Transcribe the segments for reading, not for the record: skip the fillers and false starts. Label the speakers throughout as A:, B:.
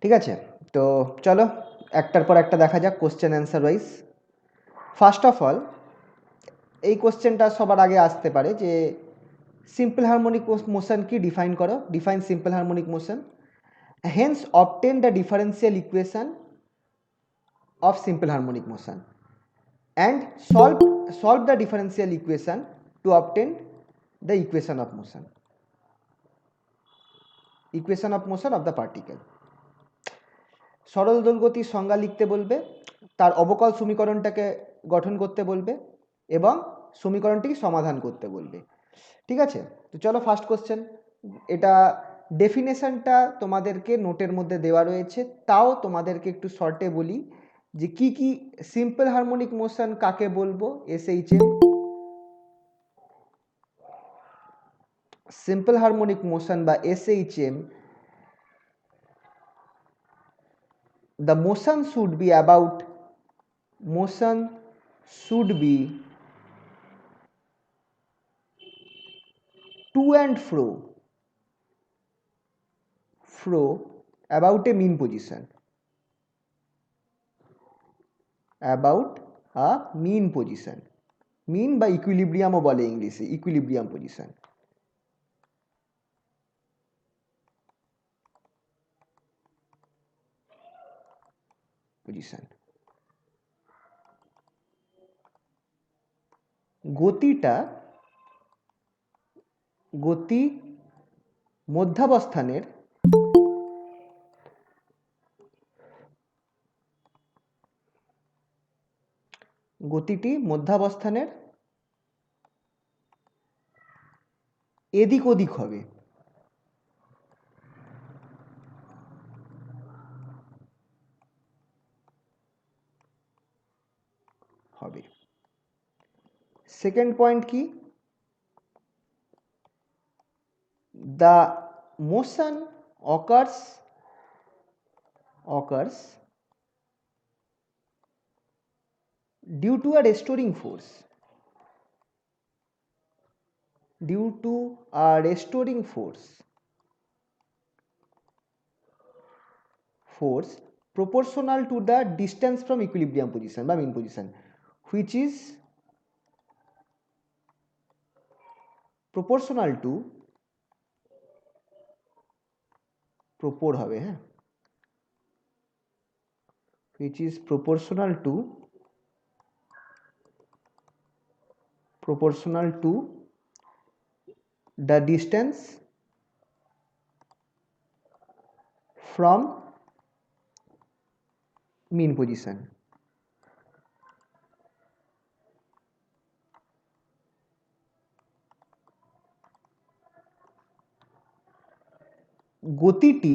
A: ঠিক আছে, তো চলো একটার পর একটা দেখা যাক question answer wise. First of all এই কোশ্চেনটা সবার আগে আসতে পারে যে সিম্পল হারমোনিক মোশন কি, ডিফাইন করো, define simple harmonic motion, hence obtain the differential equation of simple harmonic motion and solve the differential equation to obtain the equation of motion of the particle। সরল দোলগতির সংজ্ঞা লিখতে বলবে, তার অবকল সমীকরণটাকে গঠন করতে বলবে এবং সমীকরণটিকে সমাধান করতে বলবে। ঠিক আছে, তো চলো ফার্স্ট কোশ্চেন। এটা ডেফিনেশনটা তোমাদেরকে নোটের মধ্যে দেওয়া রয়েছে, তাও তোমাদেরকে একটু শর্টে বলি যে কি কি সিম্পল হারমোনিক মোশন কাকে বলবো। SHM simple harmonic motion by SHM, the motion should be to and fro about a mean position, mean বা equilibrium ও বলে ইংলিশে, equilibrium position। গতি মধ্যাবস্থানের গতিটি মধ্যাবস্থানের এদিক ওদিক হবে। সেকেন্ড পয়েন্ট কি, the motion occurs due to a restoring force, proportional to the distance from equilibrium position বা mean position, which is proportional to হবে, হ্যাঁ, which is proportional to the distance from mean position। গতিটি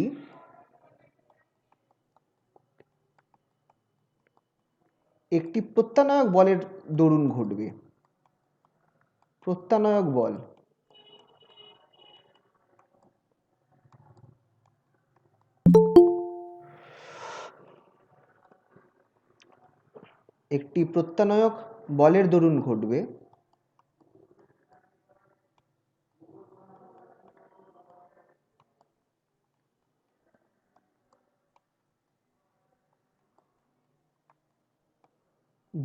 A: একটি প্রত্যানয়ক বলের দরুন ঘটবে। প্রত্যানয়ক বল একটি প্রত্যানয়ক বলের দরুন ঘটবে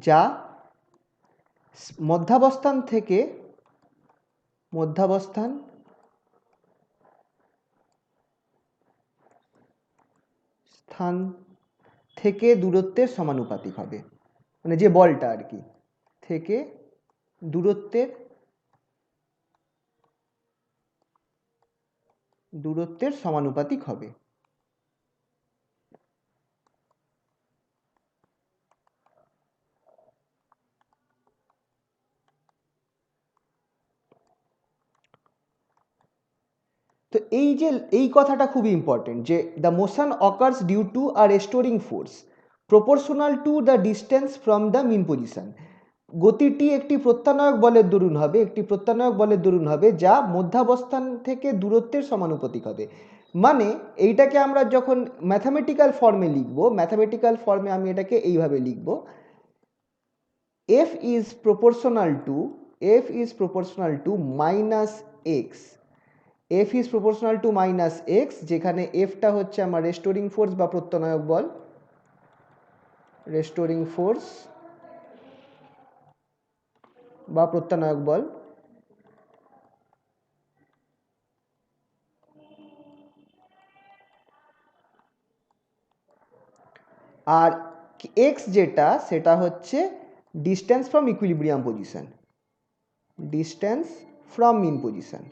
A: যা মধ্যাবস্থান থেকে দূরত্বের সমানুপাতিক হবে, মানে যে বলটা আর কি থেকে দূরত্বের সমানুপাতিক হবে। তো এই কথাটা খুবই ইম্পর্টেন্ট যে the motion occurs due to a restoring force proportional to the distance from the mean position. গতিটি একটি প্রত্যানয়ক বলের দরুন হবে যা মধ্যাবস্থান থেকে দূরত্বের সমানুপাতিক হবে। মানে এইটাকে আমরা যখন ম্যাথামেটিক্যাল ফর্মে লিখব, আমি এটাকে এইভাবে লিখব, F is proportional to minus x F is proportional to minus x, যেখানে এফটা হচ্ছে আমার রেস্টোরিং ফোর্স বা প্রত্যনায়ক বল, রেস্টোরিং ফোর্স বা প্রত্যনায়ক বল। আর এক্স যেটা সেটা হচ্ছে distance from equilibrium position, distance from mean position.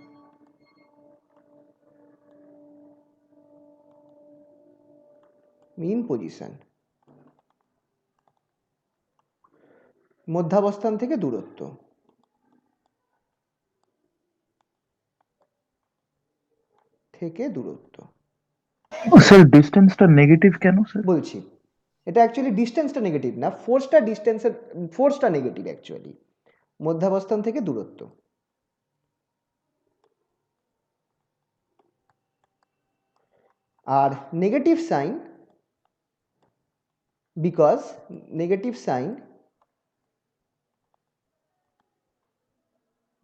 A: Mean position, মধ্যাবস্থান থেকে দূরত্ব।
B: স্যার ডিস্টেন্সটা নেগেটিভ কেন স্যার?
A: বলছি, এটা অ্যাকচুয়ালি ডিস্টেন্সটা নেগেটিভ না, ফোর্সটা নেগেটিভ অ্যাকচুয়ালি, মধ্যাবস্থান থেকে দূরত্ব। আর negative sign,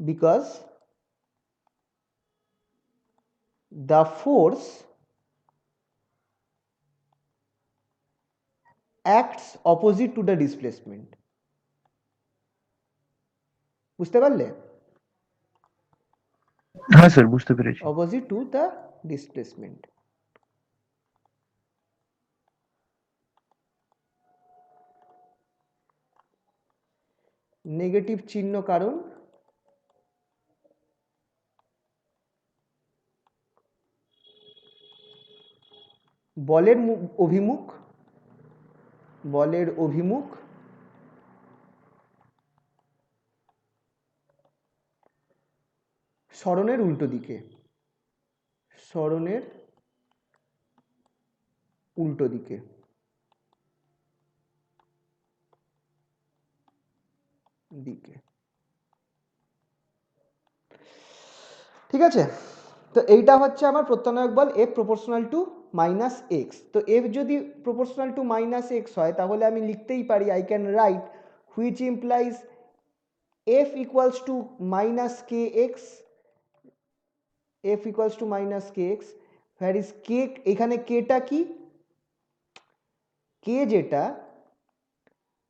A: because the force acts opposite to the displacement. বুঝতে পারলে?
B: হ্যাঁ স্যার, বুঝতে পেরেছি।
A: Opposite to the displacement. Negative চিহ্ন কারণ বলের অভিমুখ সরণের উল্টো দিকে, ঠিক আছে? তো এইটা হচ্ছে আমার প্রত্যনায়ক বল f proportional to minus x. তো এফ যদি প্রপোর্শনাল টু মাইনাস এক্স হয় তাহলে আমি লিখতেই পারি, I can write which implies f equals to minus k x, where is k, এখানে কেটা কি, কে যেটা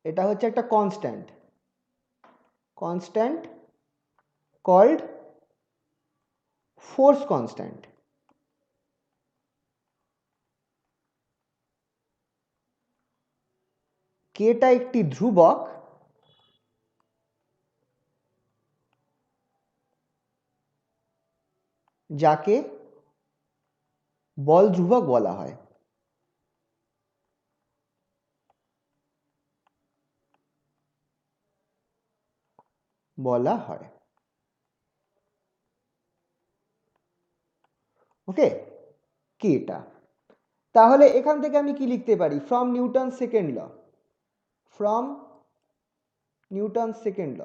A: এটা হচ্ছে একটা কনস্ট্যান্ট কল্ড ফোর্স কনস্ট্যান্ট। কেটা একটি ধ্রুবক যাকে বল ধ্রুবক বলা হয়। ওকে, কেটা। তাহলে এখান থেকে আমি কি লিখতে পারি? ফ্রম নিউটন সেকেন্ড ল,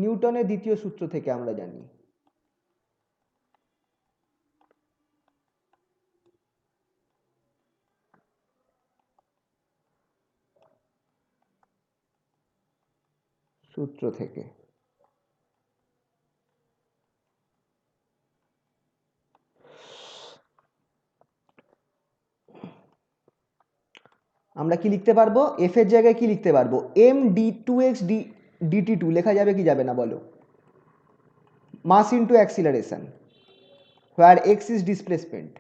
A: নিউটনের দ্বিতীয় সূত্র থেকে আমরা জানি, আমরা কি লিখতে পারবো? এফ এর জায়গায় কি লিখতে পারবো? M d two x dt two লেখা যাবে কি যাবে না বলো? Mass into acceleration, where x is displacement.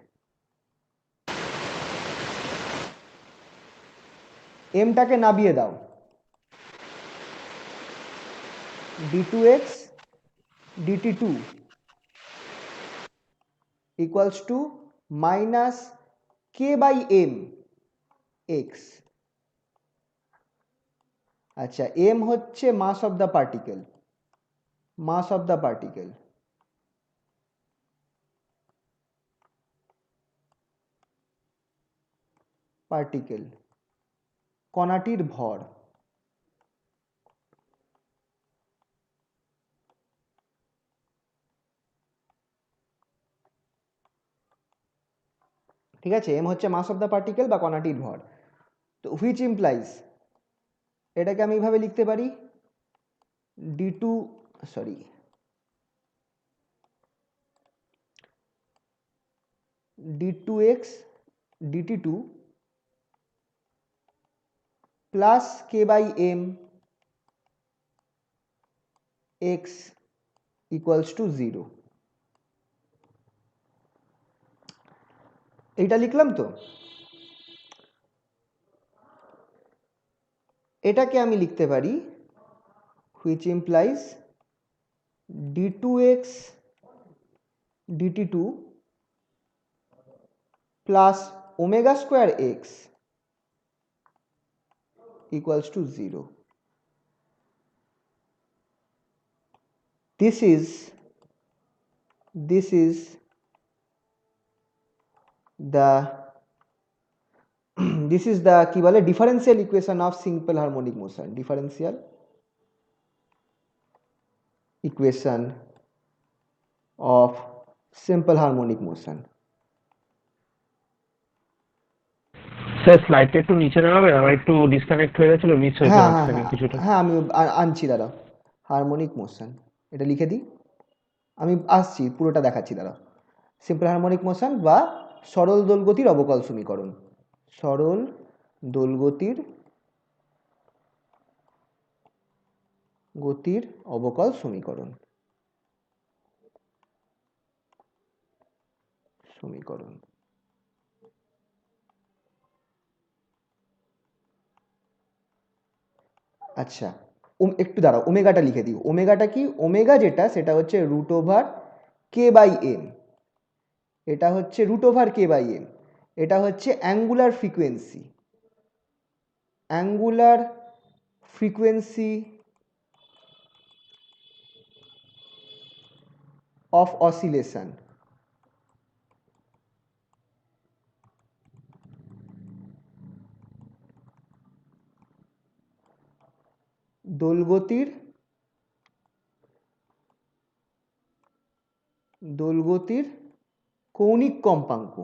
A: এমটাকে নাবিয়ে দাও, d two x dt two equals to minus k by m x. আচ্ছা, এম হচ্ছে মাস অফ দ্য পার্টিকেল, কণাটির ভর। ঠিক আছে, এম হচ্ছে মাস অফ দ্য পার্টিকেল বা কণাটির ভর। তো হুইচ ইমপ্লাইজ, এটাকে আমি এইভাবে লিখতে পারি d2x dt2 plus k by m x equals two 0। এইটা লিখলাম। তো এটাকে আমি লিখতে পারি which implies d2x dt2 plus omega square x equals to 0. This is the this is the কি বলে differential equation of simple harmonic motion, differential equation of simple harmonic motion।
C: Sir স্লাইডটা একটু নিচে নামাবে, আমার একটু ডিসকানেক্ট হয়ে গেছিল, মিস হয়েছে
A: হ্যাঁ হ্যাঁ
C: মাঝখানে
A: হ্যাঁ
C: কিছুটা।
A: হ্যাঁ আমি আনছি, দাঁড়াও। হারমোনিক মোশন এটা লিখে দিই, আমি আসছি পুরোটা দেখাচ্ছি, দাঁড়াও। সিম্পল হারমোনিক মোশন বা সরল দোলগতির অবকল সমীকরণ, সরল দোলগতির অবকল সমীকরণ। আচ্ছা, একটু দাঁড়াও, ওমেগাটা লিখে দিই। ওমেগাটা কি? ওমেগা যেটা সেটা হচ্ছে root over k by m. এটা হচ্ছে root over k by m. এটা হচ্ছে অ্যাঙ্গুলার ফ্রিকোয়েন্সি অফ অসিলেশন। দোলগতির কৌণিক কম্পাঙ্ক।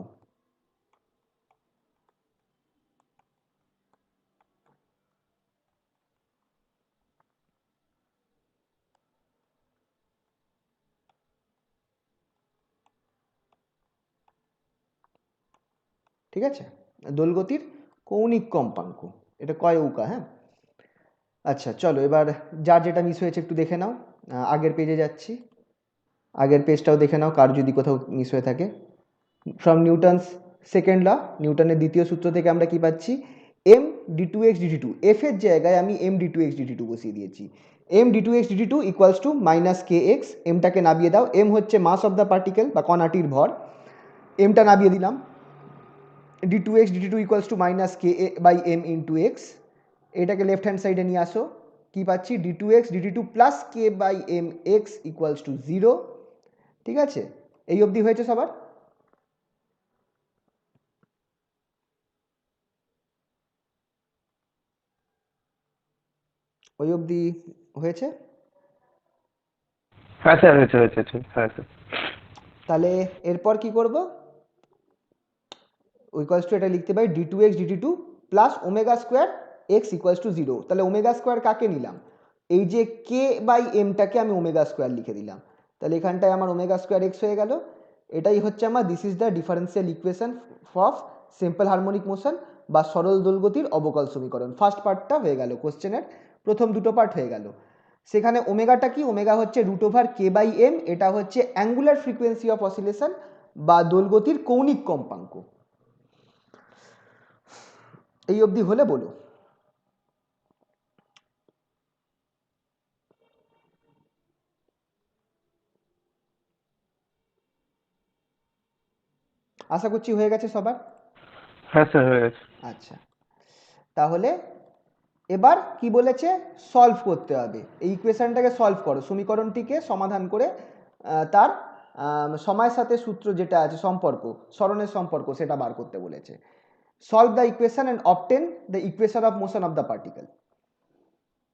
A: ঠিক আছে, দোলগতির কৌণিক কম্পাঙ্ক, এটা কয় উকা। হ্যাঁ, আচ্ছা চলো এবার যার যেটা মিস হয়েছে একটু দেখে নাও। আগের পেজে যাচ্ছি, আগের পেজটাও দেখে নাও কার যদি কোথাও মিস হয়ে থাকে। ফ্রম নিউটনস সেকেন্ড ল, নিউটনের দ্বিতীয় সূত্র থেকে আমরা কি পাচ্ছি? M d two x dt two, f এর জায়গায় আমি m d two x dt two বসিয়ে দিয়েছি। M d two x dt two equals to minus k x. এমটাকে নামিয়ে দাও, এম হচ্ছে মাস অফ দ্য পার্টিকেল বা কণাটির ভর, এমটা নামিয়ে দিলাম। D two x dt two equals to minus k by m into x. এটাকে লেফট হ্যান্ড সাইডে নিয়ে আসো, কি পাচ্ছি? D two x dt two plus k by m x equals two 0। ঠিক আছে, এই অবধি হয়েছে সবার? ওই অবধি হয়েছে?
C: হ্যাঁ স্যার, হয়েছে হয়েছে হয়েছে, হ্যাঁ স্যার।
A: তাহলে এরপর কি করব? ইকুয়ালস টু এটা লিখতে পারি d two x dt two plus omega square x equals two 0। তাহলে ওমেগা স্কোয়ার কাকে নিলাম? এই যে কে বাই এমটাকে আমি ওমেগা স্কোয়ার লিখে দিলাম। তাহলে এখানটায় আমার ওমেগা স্কোয়ার এক্স হয়ে গেল। এটাই হচ্ছে আমার this is the differential equation of simple harmonic motion বা সরল দোলগতির অবকল সমীকরণ। ফার্স্ট পার্টটা হয়ে গেল, কোশ্চেনের প্রথম দুটো পার্ট হয়ে গেল। সেখানে ওমেগাটা কি? ওমেগা হচ্ছে root over k by m, এটা হচ্ছে অ্যাঙ্গুলার ফ্রিকোয়েন্সি অফ অসিলেশন বা দোলগতির কৌণিক কম্পাঙ্ক। এই অবধি হলে বলো। আশা করছি হয়ে গেছে সবার।
C: হ্যাঁ স্যার, হয়ে গেছে।
A: আচ্ছা, তাহলে এবার কি বলেছে? সলভ করতে হবে। এই ইকুয়েশনটাকে সলভ করো, সমীকরণটিকে সমাধান করে তার সময়ের সাথে সূত্র যেটা আছে সম্পর্ক, সরণের সম্পর্ক, সেটা বার করতে বলেছে। Solve the equation and obtain the equation of motion of the particle.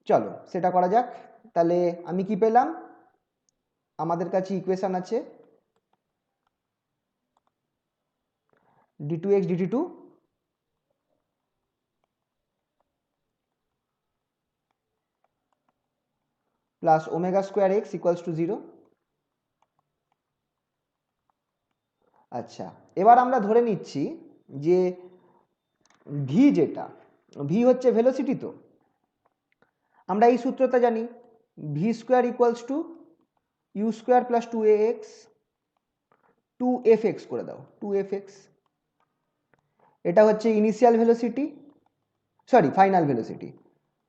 A: চলো সেটা করা যাক। তাহলে আমি কি পেলাম? আমাদের কাছে ইকুয়েশন আছে d two x dt two plus omega square x equals two 0। আচ্ছা, এবার আমরা ধরে নিচ্ছি যে ভি যেটা, ভি হচ্ছে ভেলোসিটি। তো আমরা এই সূত্রটা জানি, v square equals to u square plus 2ax, 2fx করে দাও, 2fx। এটা হচ্ছে initial velocity, sorry final velocity,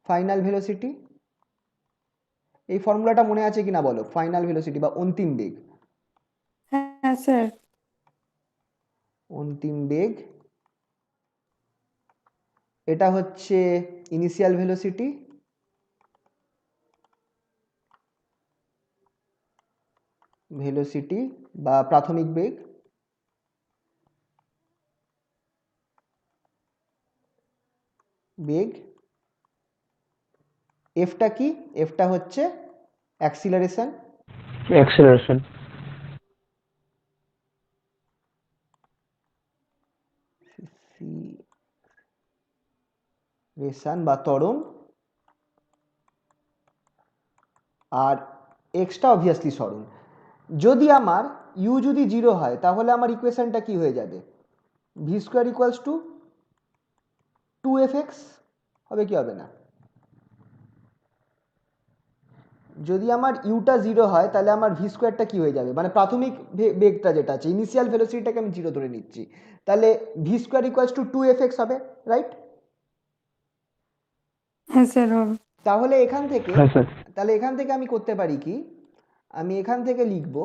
A: final velocity. এই ফর্মুলাটা মনে আছে কিনা বলো, ফাইনাল ভেলোসিটি বা অন্তিম বেগ।
D: হ্যাঁ স্যার।
A: অন্তিম বেগ, এটা হচ্ছে ইনিশিয়াল ভেলোসিটি, ভেলোসিটি বা প্রাথমিক বেগ। বেগ, এফটা কি, এফটা হচ্ছে অ্যাক্সিলারেশন।
C: অ্যাক্সেলারেশন।
A: রেশন বা ত্বরণ, আর এক্সটা অবভিয়াসলি সরণ। যদি আমার ইউ যদি 0 হয় তাহলে আমার ইকুয়েশনটা কি হয়ে যাবে, V square equals two 2fx হবে কি হবে না? যদি আমার ইউটা 0 হয় তাহলে আমার ভি স্কোয়ারটা কি হয়ে যাবে, মানে প্রাথমিক বেগটা যেটা আছে, ইনিশিয়াল ভেলোসিটিটাকে আমি 0 ধরে নিচ্ছি, তাহলে V square equals two 2fx হবে, রাইট?
D: হ্যাঁ স্যার হবে।
A: তাহলে এখান থেকে,
C: হ্যাঁ স্যার।
A: তাহলে এখান থেকে আমি করতে পারি কি, আমি এখান থেকে লিখব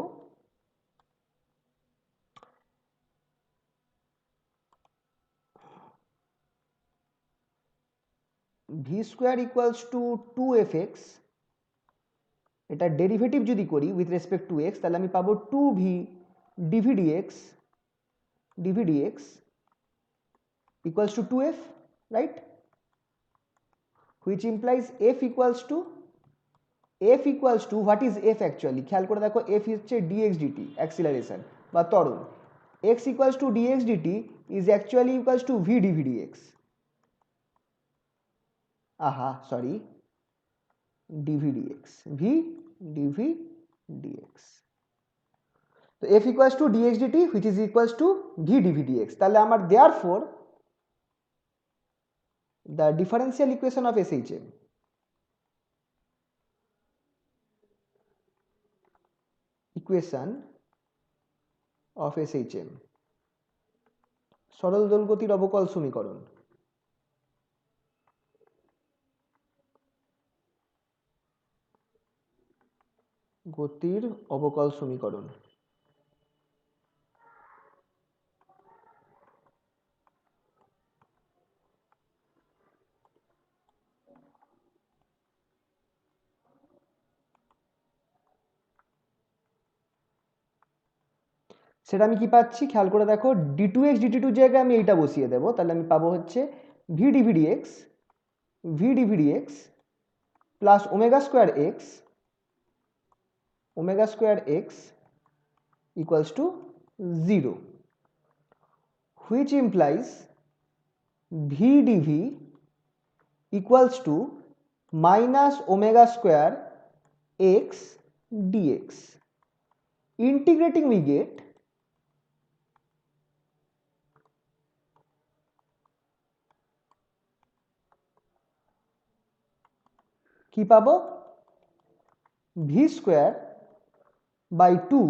A: V square equals two 2fx, এটা ডেরিভেটিভ যদি করি উইথ রেসপেক্ট টু এক্স তাহলে আমি পাবো 2v dv dx, dv dx equals to 2f, right? Which implies f equals to, f equals to what is f actually, খেয়াল করে দেখো, f হচ্ছে dx dt অ্যাক্সিলারেশন বা ত্বরণ, x equals to dx dt is actually equals to v dv dx, আহা sorry, dv dx, v dv dx। তো f equals to dx dt which is equals to v dv dx, তাহলে আমার therefore the differential equation of SHM, equation of SHM, সরল দোলগতির অবকল সমীকরণ, গতির অবকল সমীকরণ, সেটা আমি কি পাচ্ছি খেয়াল করে দেখো, d2x dt2 জায়গায় আমি এইটা বসিয়ে দেবো, তাহলে আমি পাবো হচ্ছে v dv dx, v dv dx plus omega square x, omega square x equals to 0, which implies v dv equals to minus omega square x dx. Integrating we get কি পাবো, v square by 2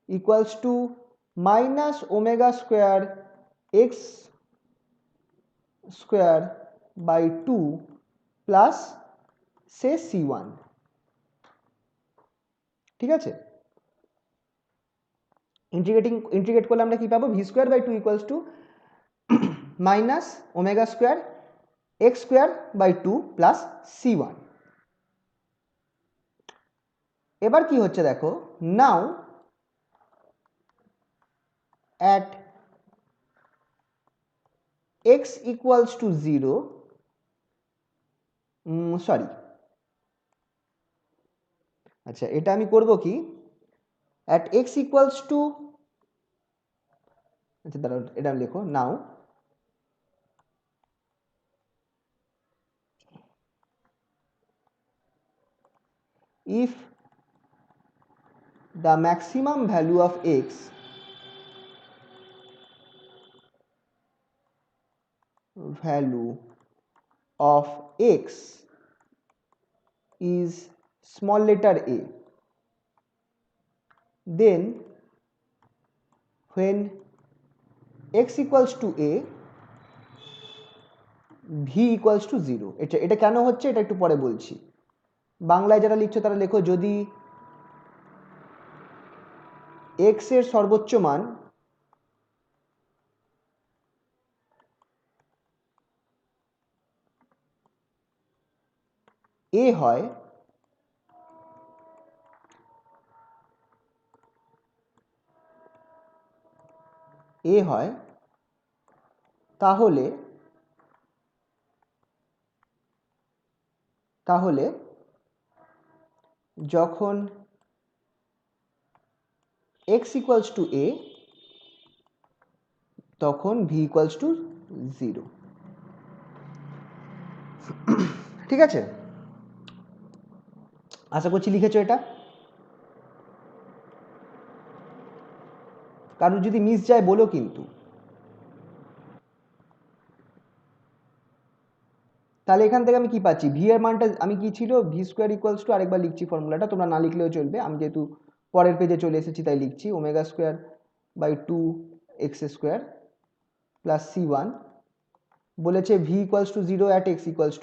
A: equals to minus omega square x square by 2 plus say c1, ঠিক আছে? Integrate করলে আমরা কি পাবো, v square by 2 equals to minus omega square x square by 2 plus c1। এবার কি হচ্ছে দেখো, now at x equals to 0, sorry, আচ্ছা এটা আমি করব কি, at x equals to, আচ্ছা দাঁড়াও এটা লেখো, নাও if the maximum value of x is small letter a, then when x equals to a, v equals to 0. এটা কেন হচ্ছে এটা একটু পরে বলছি। বাংলায় যারা লিখছো তারা লেখো, যদি x এর সর্বোচ্চ মান a হয়, তাহলে যখন x equals to a তখন v equals to 0। ঠিক আছে, আশা করছি লিখেছো এটা। কারণ যদি মিস যায় বলো কিন্তু। তাহলে এখান থেকে আমি কি পাচ্ছি, ভি এর মানটা আমি কি ছিল, ভি স্কোয়ার ইকুয়ালস টু, আরেকবার লিখছি ফর্মুলাটা, তোমরা না লিখলেও চলবে, আমি যেহেতু পরের পেজে চলে এসেছি তাই লিখছি, omega square by 2 x square plus c1, বলেছে v equals two 0 at x equals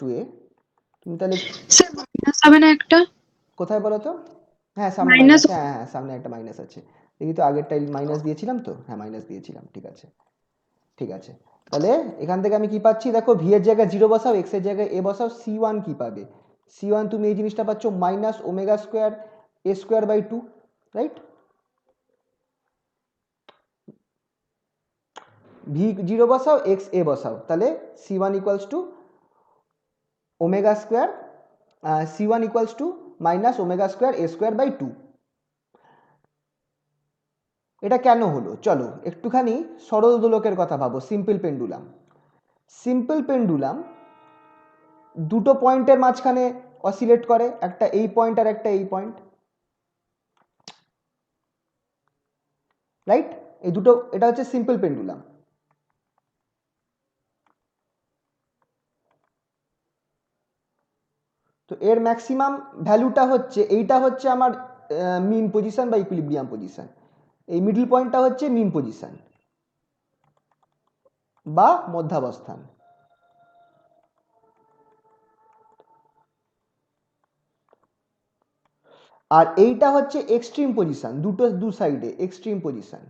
A: to a, তুমি তাহলে
E: স্যার মাইনাস হবে না একটা?
A: কোথায় বলো তো? হ্যাঁ সামনে
E: মাইনাস।
A: মাইনাস, হ্যাঁ সামনে একটা মাইনাস আছে, দেখি তো আগেরটাই মাইনাস দিয়েছিলাম তো, হ্যাঁ মাইনাস দিয়েছিলাম, ঠিক আছে। তাহলে এখান থেকে আমি কি পাচ্ছি দেখো, ভি এর জায়গায় 0 বসাও, এক্স এর জায়গায় এ বসাও, c1 কি পাবে, c1 তুমি এই জিনিসটা পাচ্ছ minus omega square a square by 2, right? V 0 বসাও, এক্স এ বসাও, তাহলে c1 equals to omega square, c1 equals to minus omega square a square by 2। এটা কেন হলো, চলো একটুখানি সরল দোলকের কথা ভাবো। সিম্পল পেন্ডুলাম দুটো পয়েন্টের মাঝখানে অসিলেট করে, একটা এই পয়েন্ট আর একটা এই পয়েন্ট, রাইট? এই দুটো, এটা হচ্ছে সিম্পল পেন্ডুলাম। তো এর ম্যাক্সিমাম ভ্যালুটা হচ্ছে, এইটা হচ্ছে আমার মিন পজিশন বা ইকুইলিব্রিয়াম পজিশন, এই মিডল পয়েন্টটা হচ্ছে মিন পজিশন বা মধ্যাবস্থান। আর এইটা হচ্ছে এক্সট্রিম পজিশন, দু সাইডে এক্সট্রিম পজিশন।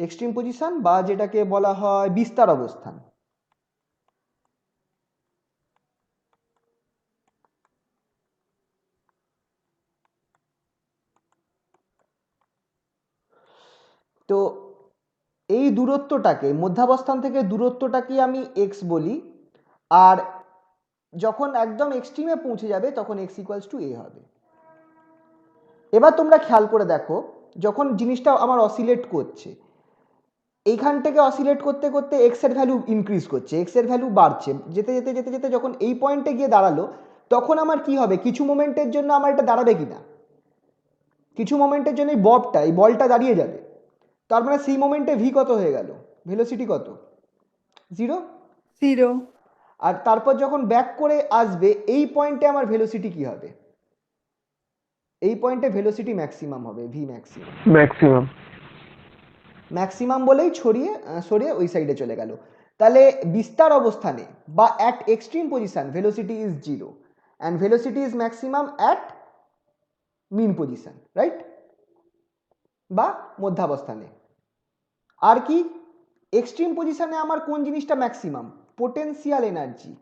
A: এক্সট্রিম পজিশন বা যেটাকে বলা হয় বিস্তার অবস্থান। তো এই দূরত্বটাকে, মধ্যাবস্থান থেকে দূরত্বটাকে আমি এক্স বলি, আর যখন একদম এক্সট্রিমে পৌঁছে যাবে তখন এক্স ইকুয়ালস টু এ হবে। এবার তোমরা খেয়াল করে দেখো, যখন জিনিসটা আমার অসিলেট করছে, এইখান থেকে অসিলেট করতে করতে এক্স এর ভ্যালু ইনক্রিজ করছে, এক্স এর ভ্যালু বাড়ছে, যেতে যেতে যেতে যেতে যখন এই পয়েন্টে গিয়ে দাঁড়ালো, তখন আমার কি হবে, কিছু মোমেন্টের জন্য আমার এটা দাঁড়াবে কিনা, কিছু মোমেন্টের জন্য এই বলটা দাঁড়িয়ে যাবে। তার মানে সেই মোমেন্টে ভি কত হয়ে গেল, ভেলোসিটি কত, 0।
D: 0।
A: আর তারপর যখন ব্যাক করে আসবে এই পয়েন্টে আমার ভেলোসিটি কি হবে, এই পয়েন্টে ভেলোসিটি ম্যাক্সিমাম হবে, ভি ম্যাক্সিমাম বলেই সরিয়ে ওই সাইডে চলে গেল। তাহলে বিস্তার অবস্থানে বা at extreme position velocity is 0 and velocity is maximum at mean position, right, বা মধ্যাবস্থানে। আর কি, এক্সট্রিম পজিশনে আমার কোন জিনিসটা ম্যাক্সিমাম, পোটেনশিয়াল এনার্জি,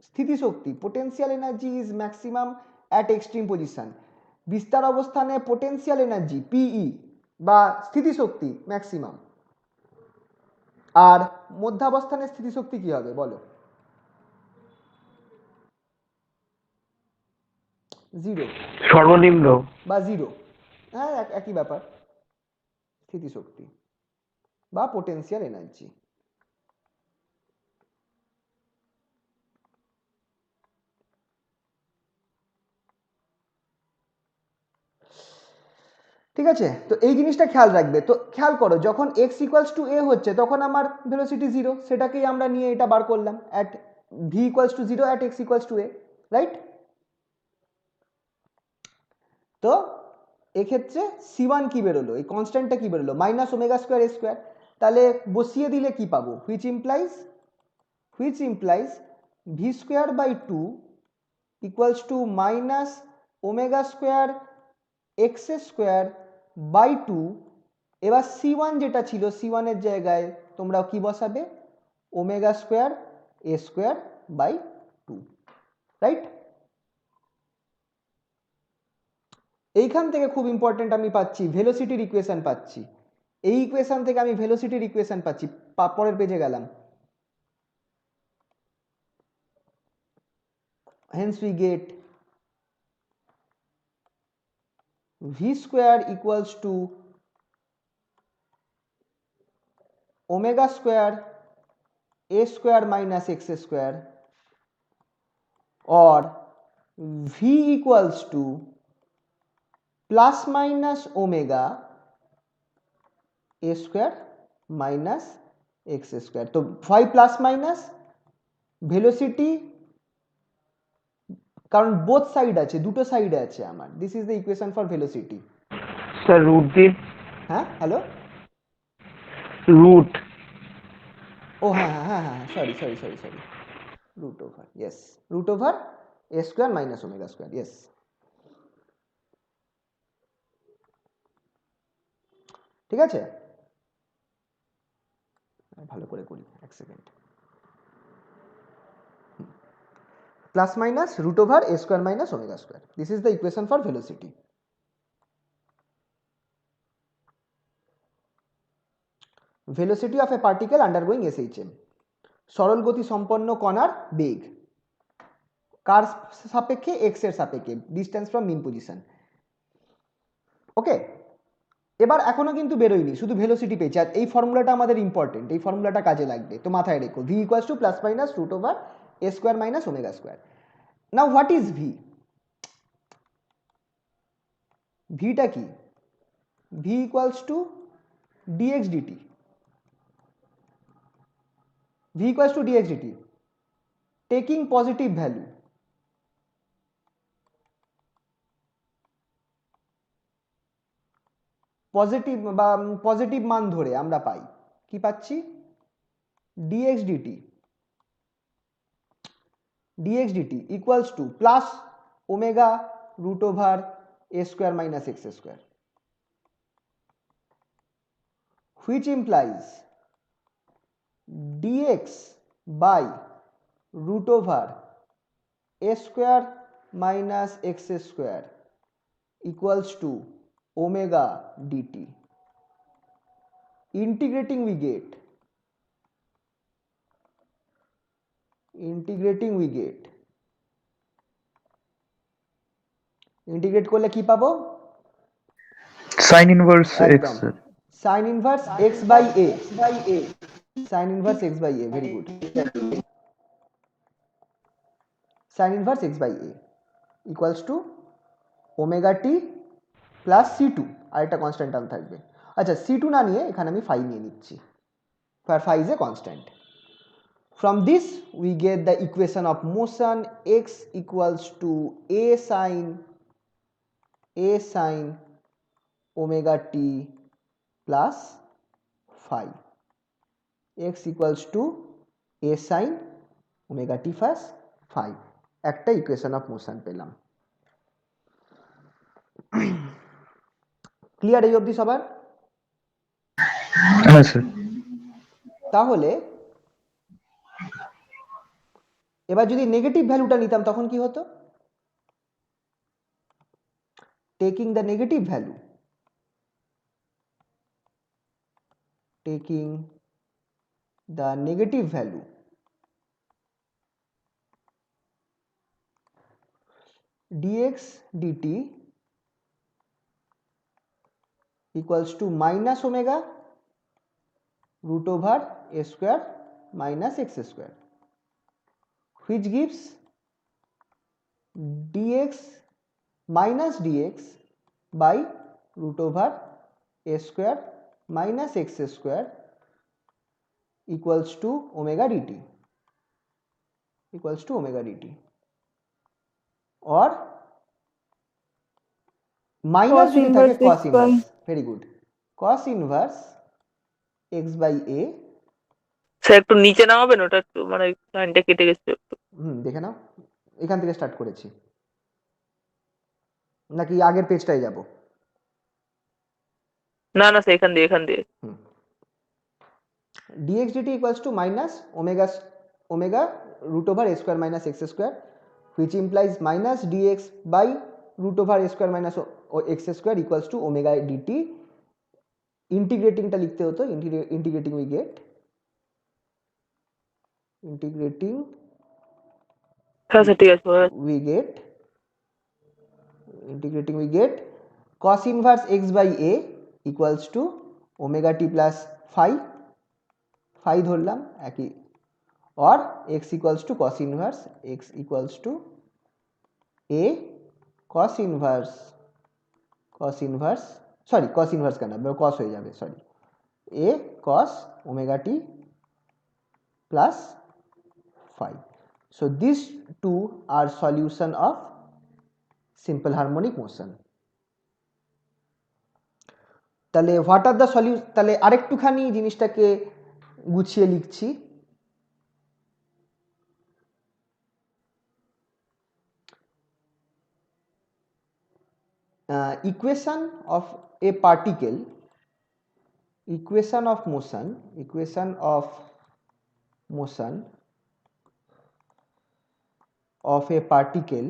A: স্থিতিশক্তি, potential energy is maximum at extreme position. বিস্তার অবস্থানে পোটেনশিয়াল এনার্জি পিই বা স্থিতিশক্তি ম্যাক্সিমাম। আর মধ্যাবস্থানে স্থিতিশক্তি কি হবে বলো, 0
C: সর্বনিম্ন।
A: বা 0, হ্যাঁ একই ব্যাপার, স্থিতিশক্তি। বা পোটেনশিয়াল এনার্জি। ঠিক আছে, তো এই জিনিসটা খেয়াল রাখবে। তো খেয়াল করো, যখন x ইকুয়ালস টু a হচ্ছে তখন আমার ভেলোসিটি 0, সেটাকেই আমরা নিয়ে এটা বার করলাম at v equals two 0 at x equals to a, right? তো এক্ষেত্রে c1 কি বেরোলো, এই কনস্ট্যান্টটা কি বেরোলো, minus omega square a square. তাহলে বসিয়ে দিলে কি পাবো, which implies v square by 2 equals to minus omega square x square by 2। এবার c1 যেটা ছিল, c1 এর জায়গায় তোমরা কি বসাবে, omega square a square by 2, right? এইখান থেকে খুব ইম্পর্টেন্ট আমি পাচ্ছি ভেলোসিটির ইকুয়েশন পাচ্ছি। এই ইকুয়েশন থেকে আমি ভেলোসিটির ইকুয়েশন পাচ্ছি। পরের পেজে গেলাম। Hence we get v square equals to omega square a square minus x square, और v equals to plus minus omega a square minus x square. तो वाई प्लस माइनस ভেলোসিটি, কারণ both side আছে, দুটো সাইডে আছে আমার। This is the equation for velocity.
C: Sir root দিন।
A: হ্যাঁ, হ্যালো,
C: রুট।
A: ও হ্যাঁ হ্যাঁ হ্যাঁ হ্যাঁ, sorry sorry sorry sorry, root over, yes, root over a square minus omega square, yes. ঠিক আছে, ভালো করে করি, এক second. Plus minus root over a square minus omega square, this is the equation for velocity. Velocity of a particle undergoing SHM, সরল গতি সম্পন্ন কণার বেগ কার সাপেক্ষে, এক্স এর সাপেক্ষে, ডিস্টেন্স ফ্রম মিন পজিশন। ওকে, এবার এখনো কিন্তু বেরোয়নি, শুধু ভেলোসিটি পেয়েছি। আর এই ফর্মুলাটা আমাদের ইম্পর্টেন্ট, এই ফর্মুলাটা কাজে লাগবে, তো মাথায় রেখো, v equals to plus minus root over a square minus omega square. Now what is v? ভিটা কি? V equals to dx dt, v equals to dx dt, taking positive value, positive বা পজিটিভ মান ধরে আমরা পাই, কি পাচ্ছি, dx dt, dx dt equals to plus omega root over a square minus x square, which implies dx by root over a square minus x square equals to omega dt. Integrating we get integrate করলে কি পাবো,
B: sign inverse x
A: একদম
B: sir.
A: sin inverse x by a, sin inverse x by a, very good, sin inverse x by a equals to omega t plus c2, আর একটা constant term থাকবে। আচ্ছা, c2 না নিয়ে এখানে আমি ফাই নিয়ে নিচ্ছি, where phi is a constant. From this we get the equation of motion x equals to a sin omega t plus phi, x equals to a sin omega t plus phi, একটা equation of motion পেলাম। Clear এই অবধি সবার?
B: হ্যাঁ sir.
A: তাহলে এবার যদি negative ভ্যালুটা নিতাম তখন কি হতো, taking the negative value, dx dt equals to minus omega root over a square minus x square, which gives dx minus dx by root over a square minus x square equals to omega dt, or minus
D: Cos
A: যদি থাকে
D: inverse
A: cos
D: x by
A: inverse, very good, cos inverse x by a।
F: Sir একটু নিচে নামাবেন, ওটা একটু মানে লাইনটা কেটে গেছে একটু।
A: দেখে নাও, এখান থেকে স্টার্ট করেছি নাকি আগের পেজটাই যাব?
F: না না স্যার, এখান দিয়ে
A: dx dt equals to minus omega root over a square minus x square, which implies minus dx by root over a square minus x square equals to omega dt। ইন্টিগ্রেটিংটা লিখতে হতো, integrating we get
F: হ্যাঁ sir ঠিক আছে।
A: integrating we get cos inverse x by a equals to omega t plus phi ধরলাম একই, or x equals to cos inverse a cos inverse কেন, cos হয়ে যাবে, sorry, a cos omega t plus phi. So these two are solution of simple harmonic motion. তাহলে what are the solution, তাহলে আরেকটুখানি জিনিসটাকে গুছিয়ে লিখছি। Equation of a particle, equation of motion of a particle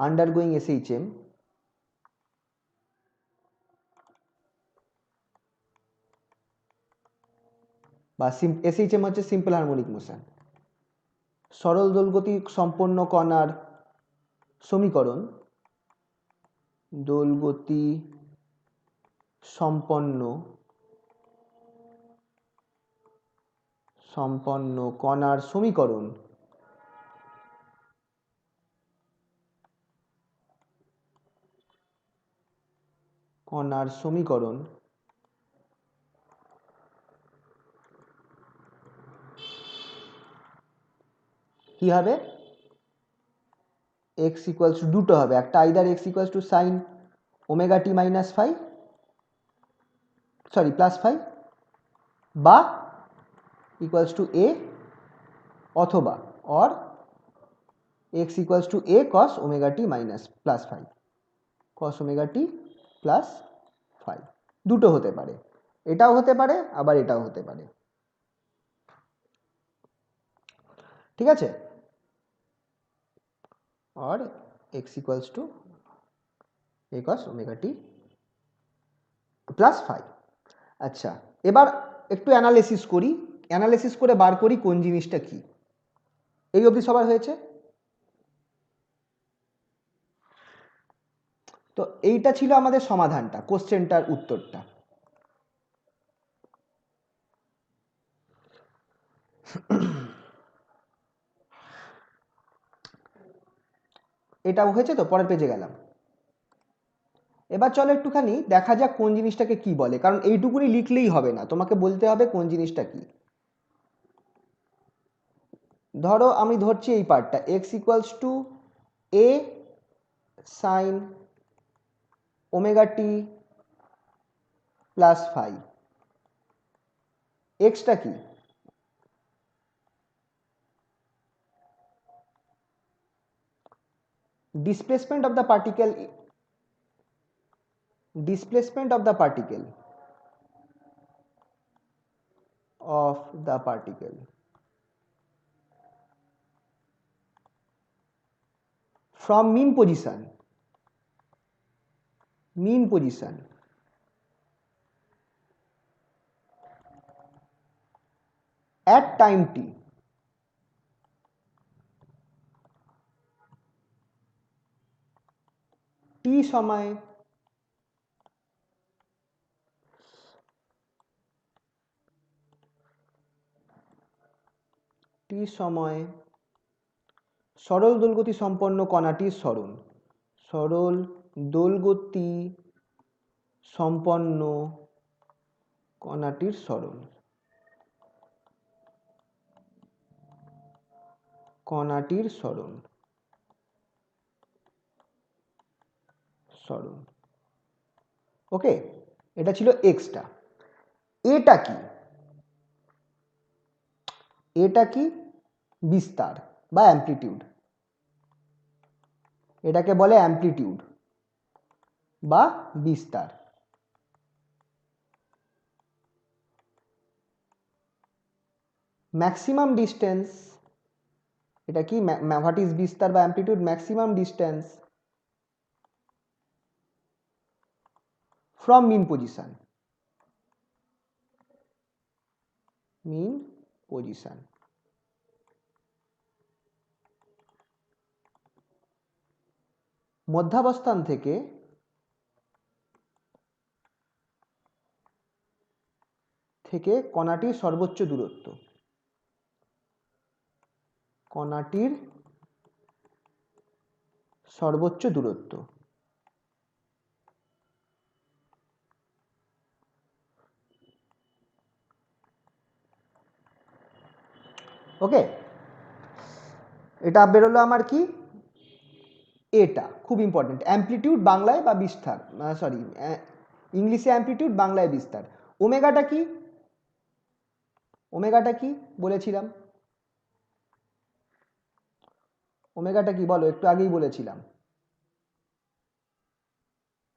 A: undergoing SHM বা SHM হচ্ছে simple harmonic motion, সরল দোলগতি সম্পন্ন কণার সমীকরণ, দোলগতি সম্পন্ন কণার সমীকরণ কি হবে, x ইকুয়ালস টু দুটো হবে, একটা either x equals to sine omega t minus phi, sorry plus phi, বা ইকুয়ালস টু a, অথবা or x equals to a cos omega t minus plus phi, cos omega t plus phi, দুটো হতে পারে, এটাও হতে পারে আবার এটাও হতে পারে, ঠিক আছে, और x equals to a cos omega t plus phi. আচ্ছা, এবার একটু অ্যানালিসিস করে বার করি কোন জিনিসটা কি। এই অবধি সবার হয়েছে? তো এইটা ছিল আমাদের সমাধানটা, কোশ্চেনটার উত্তরটা। এটাও হয়েছে, তো পরের পেজে গেলাম। এবার চলো একটুখানি দেখা যাক কোন জিনিসটাকে কি বলে, কারণ এইটুকুনি লিখলেই হবে না, তোমাকে বলতে হবে কোন জিনিসটা কি। ধরো আমি ধরছি এই পার্টটা, x equals to a sine omega t plus phi, এক্সটা কি, displacement of the particle from mean position at time t সময় সময় সরল দোলগতি সম্পন্ন কণাটির সরণ, সরল দোলগতি সম্পন্ন কণাটির সরণ, কণাটির সরণ, সরণ। ওকে, এটা ছিল এক্সটা। এটা কি? এটা কি? বিস্তার বা অ্যামপ্লিটিউড। এটাকে বলে অ্যামপ্লিটিউড বা বিস্তার। ম্যাক্সিমাম ডিস্টেন্স, এটা কি? হোয়াট ইজ বিস্তার বা amplitude? Maximum distance from mean position, mean position. মধ্যাবস্থান থেকে কণাটির সর্বোচ্চ দূরত্ব, কণাটির সর্বোচ্চ দূরত্ব। ওকে, এটা বেরোলো আমার কি? এটা খুব ইম্পর্টেন্ট। অ্যামপ্লিটিউড বাংলায় বা বিস্তার, সরি ইংলিশে অ্যামপ্লিটিউড, বাংলায় বিস্তার। ওমেগাটা কি? ওমেগাটা কি বলেছিলাম? ওমেগাটা কি বলো, একটু আগেই বলেছিলাম।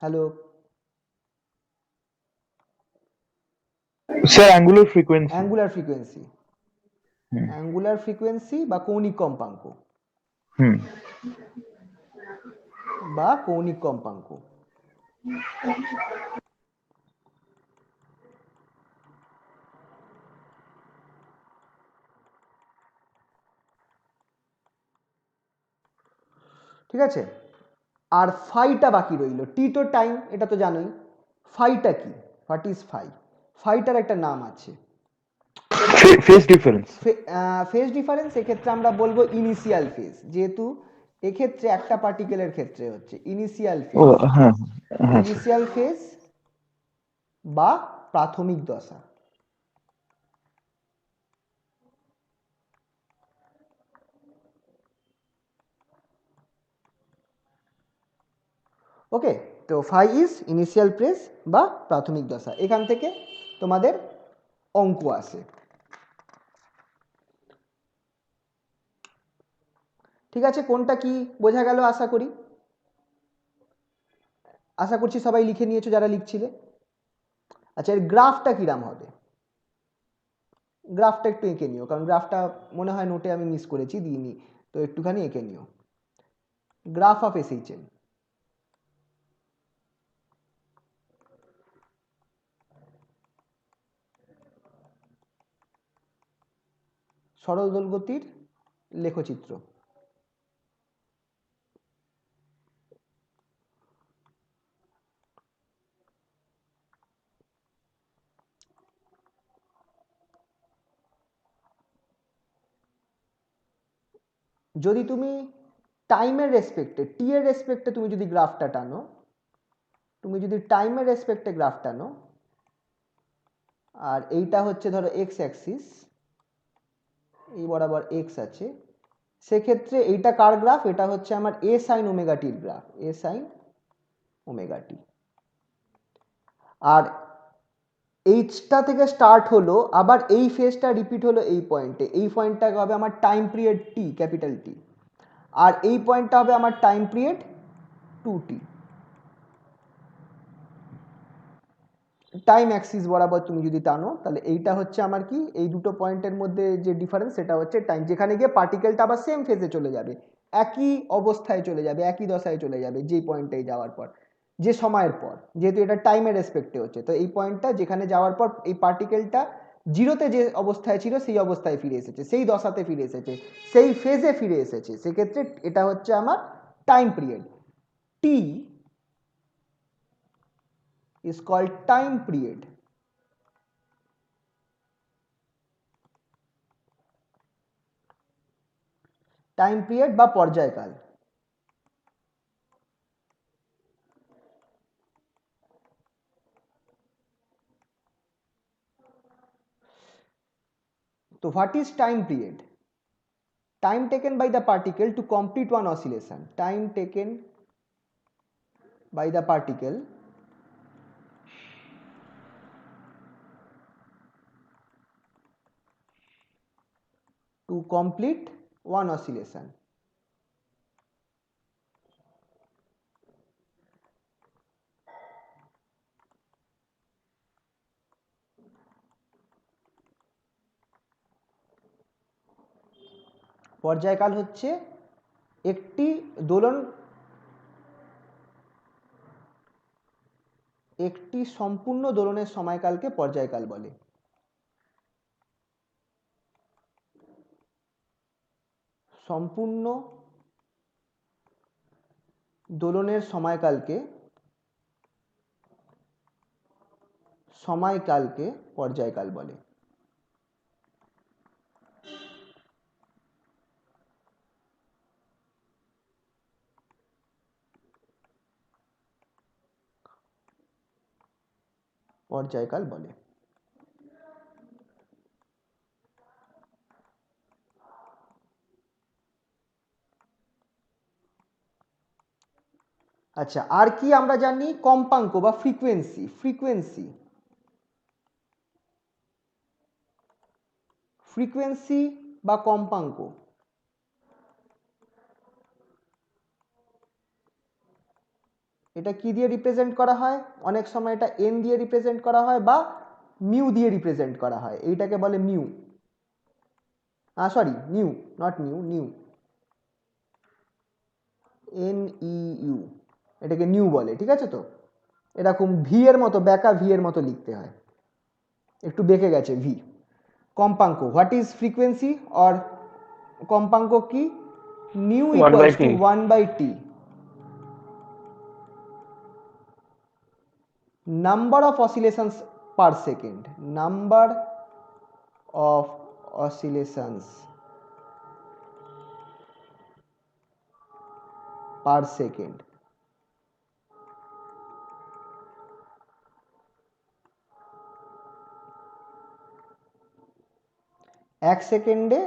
A: Hello
B: Sir, angular frequency.
A: Angular frequency, angular frequency বা কৌণিক কম্পাঙ্ক,
B: Hmm.
A: বা কৌণিক কম্পাঙ্ক। ঠিক আছে, আর ফাইটা বাকি রইল। টি তো টাইম, এটা তো জানোই। ফাইটা কি? What is phi? ফাইটার একটা নাম আছে,
B: Phase difference.
A: Phase difference. এক্ষেত্রে আমরা বলবো ইনিশিয়াল ফেজ, যেহেতু এক্ষেত্রে একটা পার্টিকেলের ক্ষেত্রে হচ্ছে initial phase.
B: Oh, huh. Sir.
A: Initial phase বা প্রাথমিক দশা। ওকে, তো ফাই ইজ ইনিশিয়াল ফেজ বা প্রাথমিক দশা। এখান থেকে তোমাদের অঙ্ক আসে। ঠিক আছে, কোনটা কি বোঝা গেল? আশা করি, আশা করছি সবাই লিখে নিয়েছো যারা লিখছিলে। আচ্ছা, এর গ্রাফটা কিরাম হবে? গ্রাফটা একটু এঁকে নিও, কারণ গ্রাফটা মনে হয় নোটে আমি মিস করেছি, দিইনি, তো একটুখানি এঁকে নিও। Graph of SHM. সরল দোলগতির লেখচিত্র। যদি তুমি টাইমের রেসপেক্টে, টি এর রেসপেক্টে তুমি যদি গ্রাফটা টানো, তুমি যদি টাইমের রেসপেক্টে গ্রাফ টানো, আর এইটা হচ্ছে ধরো এক্স অ্যাক্সিস, এই বরাবর এক্স আছে, সেক্ষেত্রে এইটা কার গ্রাফ? এটা হচ্ছে আমার এ সাইন ওমেগা টির গ্রাফ, এ সাইন ওমেগা টি। আর এইচটা থেকে স্টার্ট হলো, আবার এই ফেজটা রিপিট হলো এই পয়েন্টে, এই পয়েন্টটা হবে আমার টাইম পিরিয়ড টি, ক্যাপিটাল টি, আর এই পয়েন্টটা হবে আমার time period 2t। Time Axis বরাবর তুমি যদি টানো, তাহলে এইটা হচ্ছে আমার কি? এই দুটো পয়েন্টের মধ্যে যে ডিফারেন্স, সেটা হচ্ছে টাইম, যেখানে গিয়ে পার্টিকেলটা আবার সেম ফেজে চলে যাবে, একই অবস্থায় চলে যাবে, একই দশায় চলে যাবে, যেই পয়েন্টে যাওয়ার পর, যে সময়ের পর, যেহেতু এটা টাইমের রেসপেক্টে হচ্ছে, তো এই পয়েন্টটা যেখানে যাওয়ার পর এই পার্টিকেলটা জিরোতে যে অবস্থায় ছিল সেই অবস্থায় ফিরে এসেছে, সেই দশাতে ফিরে এসেছে, সেই ফেজে ফিরে এসেছে, সেক্ষেত্রে এটা হচ্ছে আমার time period. T is called time period. Time period বা পর্যায়কাল। তো what is time period? Time taken by the particle to complete one oscillation. Time taken by the particle to complete one oscillation. পর্যায়কাল হচ্ছে একটি দোলন, একটি সম্পূর্ণ দোলনের সময়কালকে পর্যায়কাল বলে। সম্পূর্ণ দোলনের সময়কালকে পর্যায়কাল বলে। পর্যায়কাল বলে। আচ্ছা, আর কি আমরা জানি? কম্পাঙ্ক বা ফ্রিকোয়েন্সি। ফ্রিকোয়েন্সি বা কম্পাঙ্ক এটা কি দিয়ে রিপ্রেজেন্ট করা হয়? অনেক সময় এটা এন দিয়ে রিপ্রেজেন্ট করা হয় বা মিউ দিয়ে রিপ্রেজেন্ট করা হয়। এইটাকে বলে mu, sorry new, not mu, new, NEU, এটাকে নিউ বলে। ঠিক আছে? তো এরকম ভি এর মতো, বেঁকা ভি এর মতো লিখতে হয়, একটু বেঁকে গেছে ভি। কম্পাঙ্ক, হোয়াট ইজ ফ্রিকোয়েন্সি অর কম্পাঙ্ক কি? New equals to 1/t, number of oscillations per second, number of oscillations per second। এক সেকেন্ডে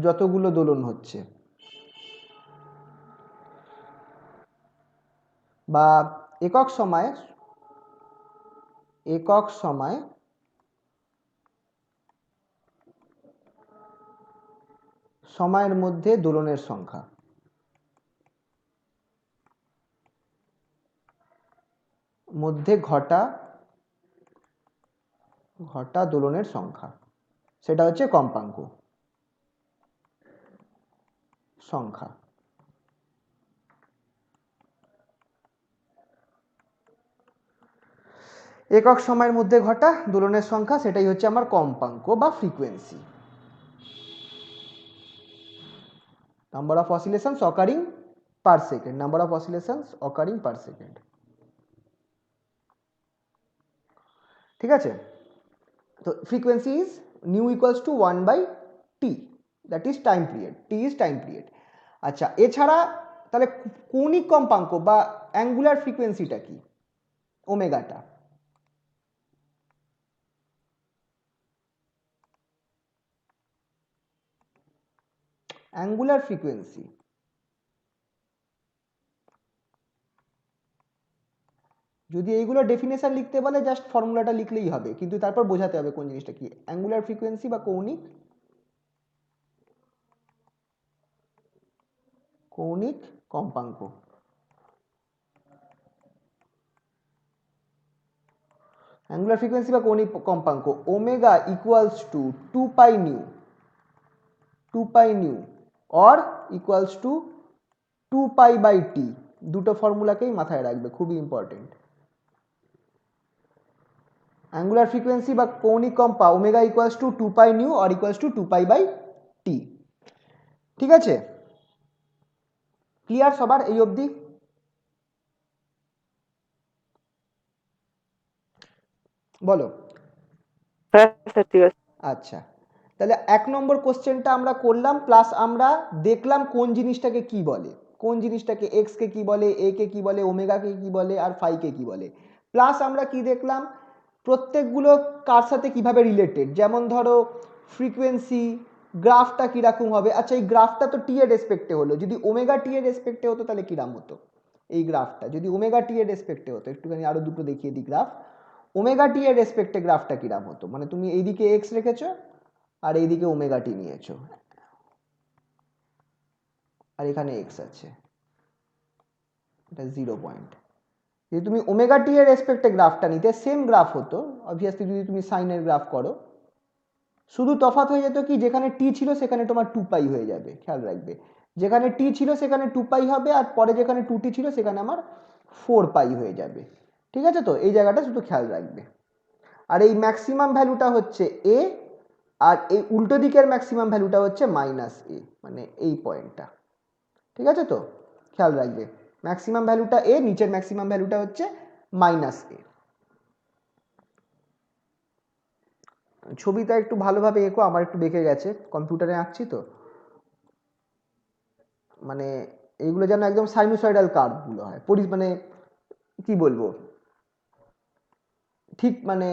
A: যতগুলো দোলন হচ্ছে, বা একক সময়ে সময়ের মধ্যে দোলনের সংখ্যা, মধ্যে ঘটা দোলনের সংখ্যা, সেটা হচ্ছে কম্পাঙ্ক সংখ্যা। একক সময়ের মধ্যে ঘটা দোলনের সংখ্যা, সেটাই হচ্ছে আমার কম্পাঙ্ক বা frequency. Number of অসিলেশনস occurring per second, number of অসিলেশনস occurring per second. ঠিক আছে? তো frequency is new equals to 1/t, that is time period, T is time period. আচ্ছা, এছাড়া তাহলে কৌণিক কম্পাঙ্ক বা অ্যাঙ্গুলার ফ্রিকোয়েন্সিটা কি? ওমেগাটা। অ্যাঙ্গুলার ফ্রিকোয়েন্সি যদি এইগুলো ডেফিনেশন লিখতে বলে, জাস্ট ফর্মুলাটা লিখলেই হবে, কিন্তু তারপর বোঝাতে হবে কোন জিনিসটা কি। অ্যাঙ্গুলার ফ্রিকোয়েন্সি বা কৌণিক কম্পাঙ্ক। অ্যাঙ্গুলার ফ্রিকোয়েন্সি বা কৌণিক কম্পাঙ্ক omega equals two 2 new or equals to 2π/t। দুটো ফর্মুলাকেই মাথায় রাখবে, খুবই ইম্পর্টেন্ট। অ্যাঙ্গুলার ফ্রিকোয়েন্সি বা কৌণিক কম্পা omega equals to 2π nu or equals to 2π/t। ঠিক আছে? ক্লিয়ার সবার এই অবধি? বলো।
F: হ্যাঁ স্যার, ঠিক আছে।
A: আচ্ছা, তাহলে 1 নম্বর কোশ্চেনটা আমরা করলাম, প্লাস আমরা দেখলাম কোন জিনিসটাকে কি বলে, কোন জিনিসটাকে এক্স কে কি বলে, এ কে কি বলে, ওমেগা কে কি বলে, আর ফাই কে কি বলে। প্লাস আমরা কি দেখলাম, প্রত্যেকগুলো কার সাথে কিভাবে রিলেটেড, যেমন ধরো ফ্রিকোয়েন্সি গ্রাফটা কিরকম হবে। আচ্ছা, এই গ্রাফটা তো টি এর রেসপেক্টে হলো, যদি ওমেগা টি এর রেসপেক্টে হতো তাহলে কিরাম হতো। এই গ্রাফটা যদি ওমেগা টি এর রেসপেক্টে হতো, একটুখানি আরো দুটো দেখিয়ে দিই গ্রাফ। ওমেগা টি এর রেসপেক্টে গ্রাফটা কিরাম হতো, মানে তুমি এইদিকে এক্স রেখেছো আর এইদিকে ওমেগা টি নিয়েছো, আর এখানে এক্স আছে, এটা 0 পয়েন্ট। যদি তুমি ওমেগা টি এর রেসপেক্টে গ্রাফটা নিতে, সেম গ্রাফ হতো অবভিয়াসলি, যদি তুমি সাইনের গ্রাফ করো। শুধু তফাৎ হয়ে যেত কি, যেখানে টি ছিল সেখানে তোমার 2 পাই হয়ে যাবে, খেয়াল রাখবে। যেখানে টি ছিল সেখানে 2 পাই হবে, আর পরে যেখানে 2t ছিল সেখানে আমার 4 পাই হয়ে যাবে। ঠিক আছে, তো এই জায়গাটা শুধু খেয়াল রাখবে। আর এই ম্যাক্সিমাম ভ্যালুটা হচ্ছে এ, আর এই উল্টো দিকের ম্যাক্সিমাম ভ্যালুটা হচ্ছে মাইনাস এ, মানে এই পয়েন্টটা। ঠিক আছে, তো খেয়াল রাখবে ম্যাক্সিমাম ভ্যালুটা এ, নিচের ম্যাক্সিমাম ভ্যালুটা হচ্ছে মাইনাস এ। ছবিটা একটু ভালোভাবে এঁকো, আমার একটু বেঁকে গেছে, কম্পিউটারে আঁকছি তো, মানে এইগুলো যেন একদম সাইনোসয়েডাল কার্ভগুলো হয়, মানে কি বলবো, ঠিক মানে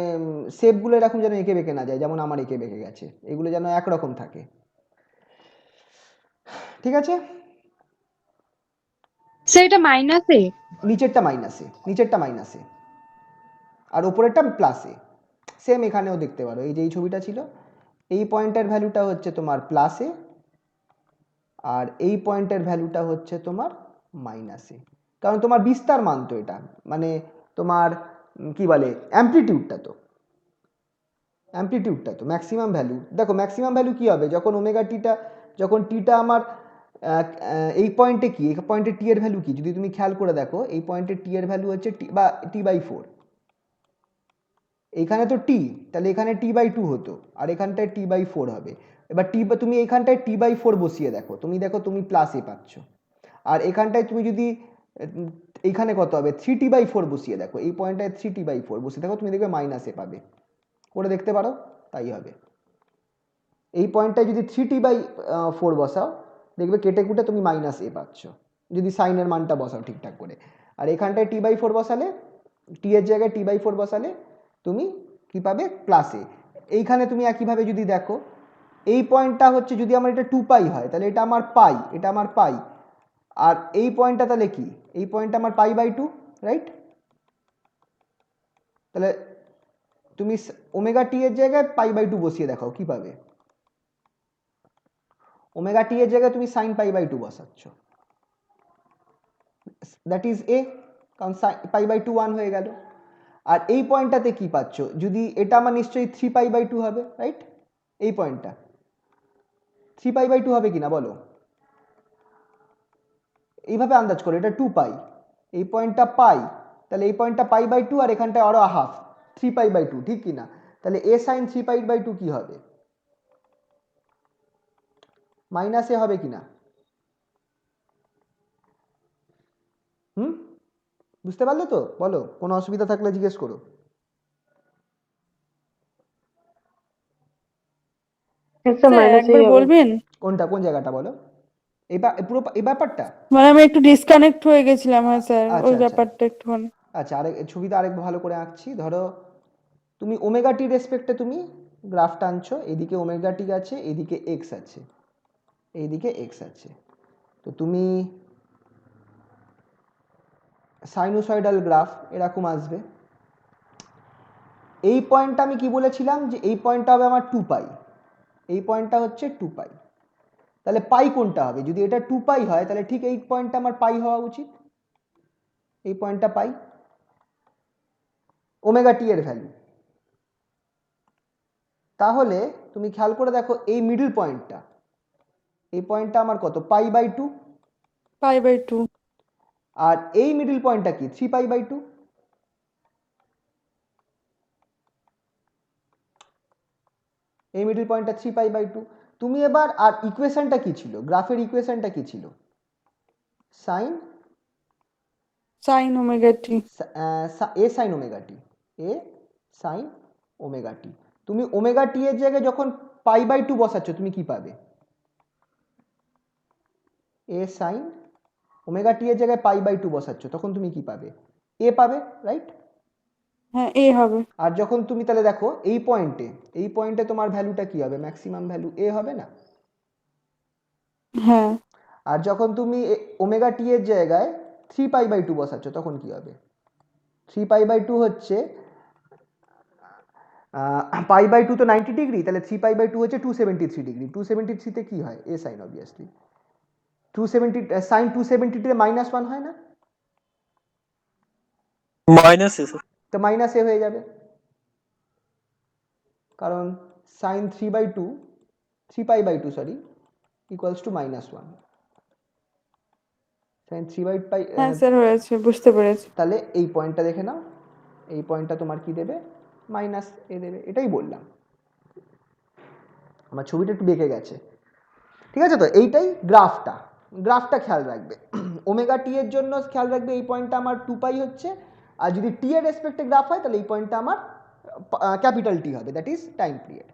A: শেপগুলো এরকম যেন এঁকে বেঁকে না যায়, যেমন আমার এঁকে বেঁকে গেছে, এগুলো যেন একরকম থাকে। ঠিক আছে,
E: স্যার এটা মাইনাসে?
A: নিচেরটা মাইনাসে, নিচেরটা মাইনাসে আর ওপরেরটা প্লাসে। সেম এখানেও দেখতে পারো, এই যে এই ছবিটা ছিল, এই পয়েন্টের ভ্যালুটা হচ্ছে তোমার প্লাসে, আর এই পয়েন্টের ভ্যালুটা হচ্ছে তোমার মাইনাসে, কারণ তোমার বিস্তার মান তো এটা, মানে তোমার কি বলে অ্যামপ্লিটিউডটা তো, অ্যামপ্লিটিউডটা তো ম্যাক্সিমাম ভ্যালু। দেখো ম্যাক্সিমাম ভ্যালু কি হবে, যখন ওমেগা টিটা, যখন টিটা আমার এই পয়েন্টে কি, এই পয়েন্টে টি এর ভ্যালু কি, যদি তুমি খেয়াল করে দেখো, এই পয়েন্টে টি এর ভ্যালু হচ্ছে টি বা টি/4। এইখানে তো টি, তাহলে এখানে টি/2 হতো, আর এখানটায় টি/4 হবে। এবার তুমি এইখানটায় টি/4 বসিয়ে দেখো, তুমি প্লাস এ পাচ্ছ। আর এখানটায় তুমি যদি এইখানে কত হবে, 3t/4 বসিয়ে দেখো, এই পয়েন্টটায় 3t/4 বসিয়ে দেখো, তুমি দেখবে মাইনাস এ পাবে, করে দেখতে পারো, তাই হবে। এই পয়েন্টটায় যদি 3t/4 বসাও, দেখবে কেটে কুটে তুমি মাইনাস এ পাচ্ছ, যদি সাইনের মানটা বসাও ঠিকঠাক করে। আর এখানটায় টি/4 বসালে, টি এর জায়গায় টি/4 বসালে তুমি কি পাবে, প্লাসে। এইখানে তুমি একইভাবে যদি দেখো, এই পয়েন্টটা হচ্ছে, যদি আমার এটা 2 পাই হয় তাহলে এটা আমার পাই, এটা আমার পাই। আর এই পয়েন্টটা তাহলে কি, এই পয়েন্টটা আমার পাই/2, রাইট? তাহলে তুমি ওমেগা টি এর জায়গায় পাই/2 বসিয়ে দেখাও, কি পাবে? ওমেগা টি এর জায়গায় তুমি সাইন পাই/2 বসাচ্ছ, দ্যাট ইজ এ, কারণ পাই/2 1 হয়ে গেল। আর এই পয়েন্টটাতে কি পাচ্ছ, যদি এটা আমার নিশ্চয়ই 3π/2 হবে, রাইট? এই পয়েন্টটা 3π/2 হবে কিনা বলো, এইভাবে আন্দাজ করো, এটা 2 পাই, এই পয়েন্টটা পাই, তাহলে এই পয়েন্টটা পাই/2, আর এখানটায় আরো হাফ 3π/2, ঠিক কিনা? তাহলে এ সাইন 3π/2 কি হবে, মাইনাস এ হবে কিনা? বুঝতে পারলে তো? বলো, কোনো অসুবিধা থাকলে জিজ্ঞেস করো।
D: স্যার একবার বলবেন?
A: কোনটা, কোন জায়গাটা বলো, পুরো এই ব্যাপারটা?
D: মানে আমি একটু ডিসকানেক্ট হয়ে গেছিলাম, হ্যাঁ স্যার,
A: আচ্ছা
D: ওই
A: আচ্ছা
D: ব্যাপারটা একটুখানি।
A: আচ্ছা, আরেক ছবিটা আরেক ভালো করে আঁকছি। ধরো তুমি ওমেগা টি রেসপেক্টে তুমি গ্রাফটা আনছো, এদিকে ওমেগা টি আছে, এদিকে এক্স আছে, এইদিকে এক্স আছে। তো তুমি সাইনোসয়েডাল গ্রাফ এরকম আসবে। এই পয়েন্টটা আমি কি বলেছিলাম, যে এই পয়েন্টটা হবে আমার 2 পাই, এই পয়েন্টটা হচ্ছে 2 পাই। তাহলে পাই কোনটা হবে, যদি এটা 2 পাই হয় তাহলে ঠিক এই পয়েন্টটা আমার পাই হওয়া উচিত, এই পয়েন্টটা পাই, ওমেগা টি এর ভ্যালু। তাহলে তুমি খেয়াল করে দেখো, এই মিডল পয়েন্টটা, এই পয়েন্টটা আমার কত, পাই/2,
D: π/2।
A: আর এই মিডল পয়েন্টটা কি, 3π/2। এই মিডল পয়েন্টটা 3π/2। তুমি এবার, আর ইকুয়েশনটা কি ছিল, গ্রাফের ইকুয়েশনটা কি ছিল, সাইন
D: সাইন ওমেগা টি।
A: এ সাইন ওমেগা টি, এ সাইন ওমেগা টি। তুমি ওমেগা টি এর জায়গায় যখন পাই বাই টু বসাচ্ছ তুমি কি পাবে? এ সাইন ওমেগা টি এর জায়গায় পাই বাই টু বসাচ্ছ তখন তুমি কি পাবে? এ পাবে, রাইট?
D: হ্যাঁ এ হবে।
A: আর যখন তুমি তাহলে দেখো এই পয়েন্টে তোমার ভ্যালুটা কি হবে? ম্যাক্সিমাম ভ্যালু এ হবে না?
D: হ্যাঁ
A: আর যখন তুমি ওমেগা টি এর জায়গায় 3π/2 বসাচ্ছ তখন কি হবে? 3π/2 হচ্ছে π/2 তো 90 ডিগ্রি, তাহলে 3π/2 হচ্ছে 273 ডিগ্রি। 273 তে কি হয়? এ সাইন অবভিয়াসলি 270 সাইন 270 তে -1 হয় না?
F: Minus a sir.
A: তো মাইনাস এ হয়ে যাবে, কারণ sine 3π/2 sorry equals to -1। Sine 3/π
D: হ্যাঁ স্যার হয়েছে, বুঝতে পেরেছি।
A: তাহলে এই পয়েন্টটা দেখে নাও, এই পয়েন্টটা তোমার কি দেবে? মাইনাস এ দেবে। এটাই বললাম, আমার ছবিটা একটু বেঁকে গেছে, ঠিক আছে? তো এইটাই গ্রাফটা খেয়াল রাখবে। ওমেগা টি এর জন্য খেয়াল রাখবে এই পয়েন্টটা আমার 2π হচ্ছে, আর যদি টি এর রেসপেক্টে গ্রাফ হয় তাহলে এই পয়েন্টটা আমার ক্যাপিটাল টি হবে, দ্যাট ইজ টাইম পিরিয়ড।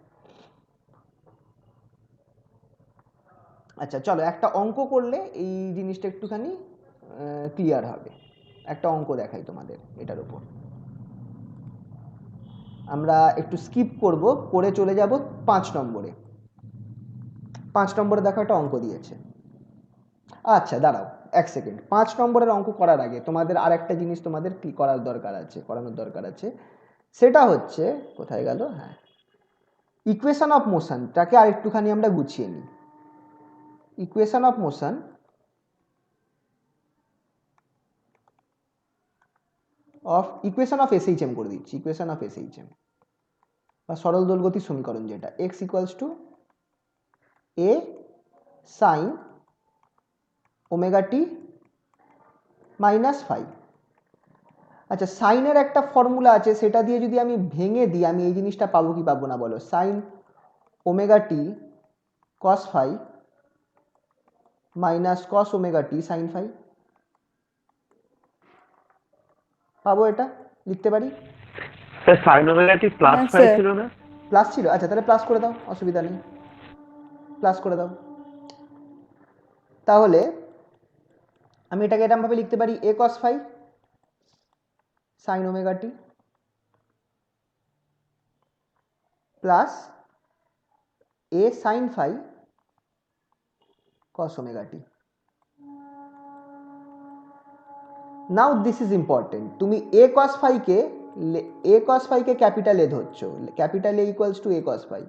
A: আচ্ছা চলো একটা অঙ্ক করলে এই জিনিসটা একটুখানি ক্লিয়ার হবে। একটা অঙ্ক দেখাই তোমাদের এটার উপর। আমরা একটু স্কিপ করব, করে চলে যাব 5 নম্বরে। 5 নম্বরে দেখো একটা অঙ্ক দিয়েছে। আচ্ছা দাঁড়াও 1 সেকেন্ড, 5 নম্বরের অঙ্ক করার আগে তোমাদের আর একটা জিনিস তোমাদের কি করানোর দরকার আছে, সেটা হচ্ছে কোথায় গেল? হ্যাঁ, ইকুয়েশন অফ মোশনটাকে আর একটুখানি আমরা গুছিয়ে নিই। Equation of motion equation of SHM করে দিচ্ছি। ইকুয়েশন অফ এসএইচএম বা সরল দোলগতির সমীকরণ, যেটা x equals to a sine omega t -5। আচ্ছা সাইনের একটা ফর্মুলা আছে, সেটা দিয়ে যদি আমি ভেঙে দিই আমি এই জিনিসটা পাবো কি পাবো না বলো? Sine omega t cos phi minus cos omega t sine phi, পাবো? এটা লিখতে পারি।
C: Sir sine omega t plus
D: হ্যাঁ,
C: 5
D: স্যার।
C: ছিল না?
A: প্লাস ছিল? আচ্ছা তাহলে প্লাস করে দাও, অসুবিধা নেই, প্লাস করে দাও। তাহলে আমি এটাকে এরকমভাবে লিখতে পারি a cos phi sine omega t plus a sine phi cos omega t. Now this is important, তুমি এ কস ফাইকে ক্যাপিটাল এ ধরছো, capital A equals to a cos phi,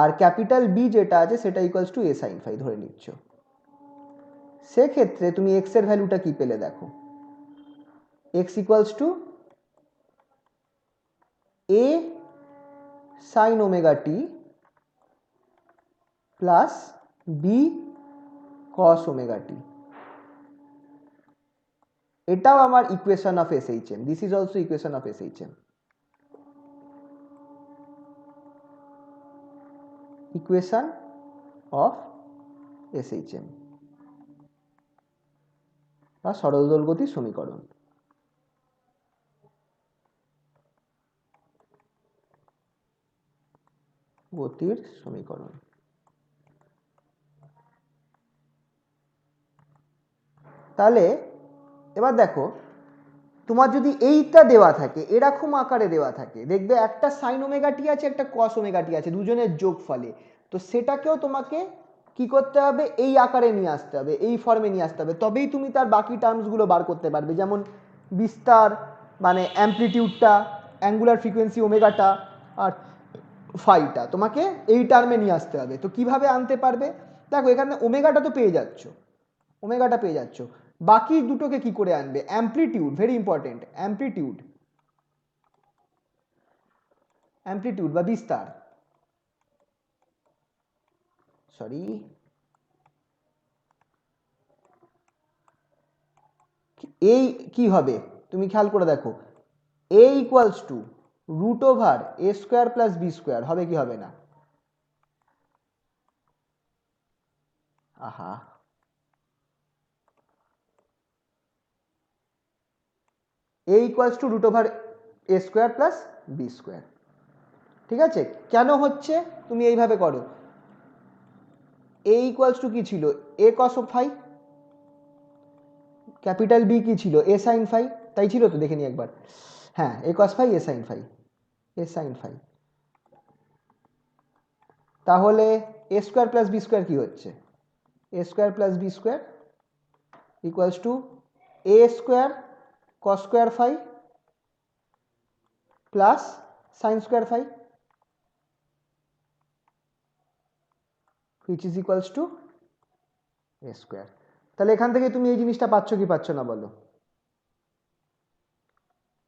A: আর ক্যাপিটাল বি যেটা আছে সেটা equals to a sine phi ধরে নিচ্ছ। সেক্ষেত্রে তুমি এক্স এর ভ্যালুটা কি পেলে দেখো, x equals to a sine omega t plus b cos omega t. এটাও আমার equation of SHM, this is also equation of SHM. Equation of SHM বা সরল দোলগতির সমীকরণ। গতির সমীকরণ। তাহলে এবার দেখো, তোমার যদি এইটা দেওয়া থাকে, এরকম আকারে দেওয়া থাকে, দেখবে একটা সাইন ওমেগা টি আছে একটা কস ওমেগা টি আছে, দুজনের যোগ ফলে, তো সেটাকেও তোমাকে কি করতে হবে? এই আকারে নিয়ে আসতে হবে, এই ফর্মে নিয়ে আসতে হবে, তবেই তুমি তার বাকি টার্মসগুলো বার করতে পারবে। যেমন বিস্তার মানে অ্যাম্পলিটিউডটা, অ্যাঙ্গুলার ফ্রিকোয়েন্সি ওমেগাটা আর ফাইটা তোমাকে এই টার্মে নিয়ে আসতে হবে। তো কিভাবে আনতে পারবে? দেখো এখানে ওমেগাটা তো পেয়ে যাচ্ছ, ওমেগাটা পেয়ে যাচ্ছ, বাকি দুটোকে কি করে আনবে? অ্যাম্পলিটিউড, ভেরি ইম্পর্টেন্ট, অ্যাম্পলিটিউড বা বিস্তার, সরি এই কি হবে তুমি খেয়াল করে দেখো, a equals to root over a square plus b square, হবে কি হবে না? আহা, a equals to root over a square plus b square. ঠিক আছে, কেন হচ্ছে তুমি এইভাবে করো। এ ইকুয়ালস টু কি ছিল, a cos of phi, capital B কি ছিল, এ সাইন ফাই, তাই ছিল তো, দেখে নি একবার। হ্যাঁ, a cos phi, a sine phi, a sine phi. তাহলে a square plus b square কি হচ্ছে, a square plus b square equals to a square cos square phi plus sine square phi, which is equals to a square. তাহলে এখান থেকে তুমি এই জিনিসটা পাচ্ছ কি পাচ্ছ না বলো।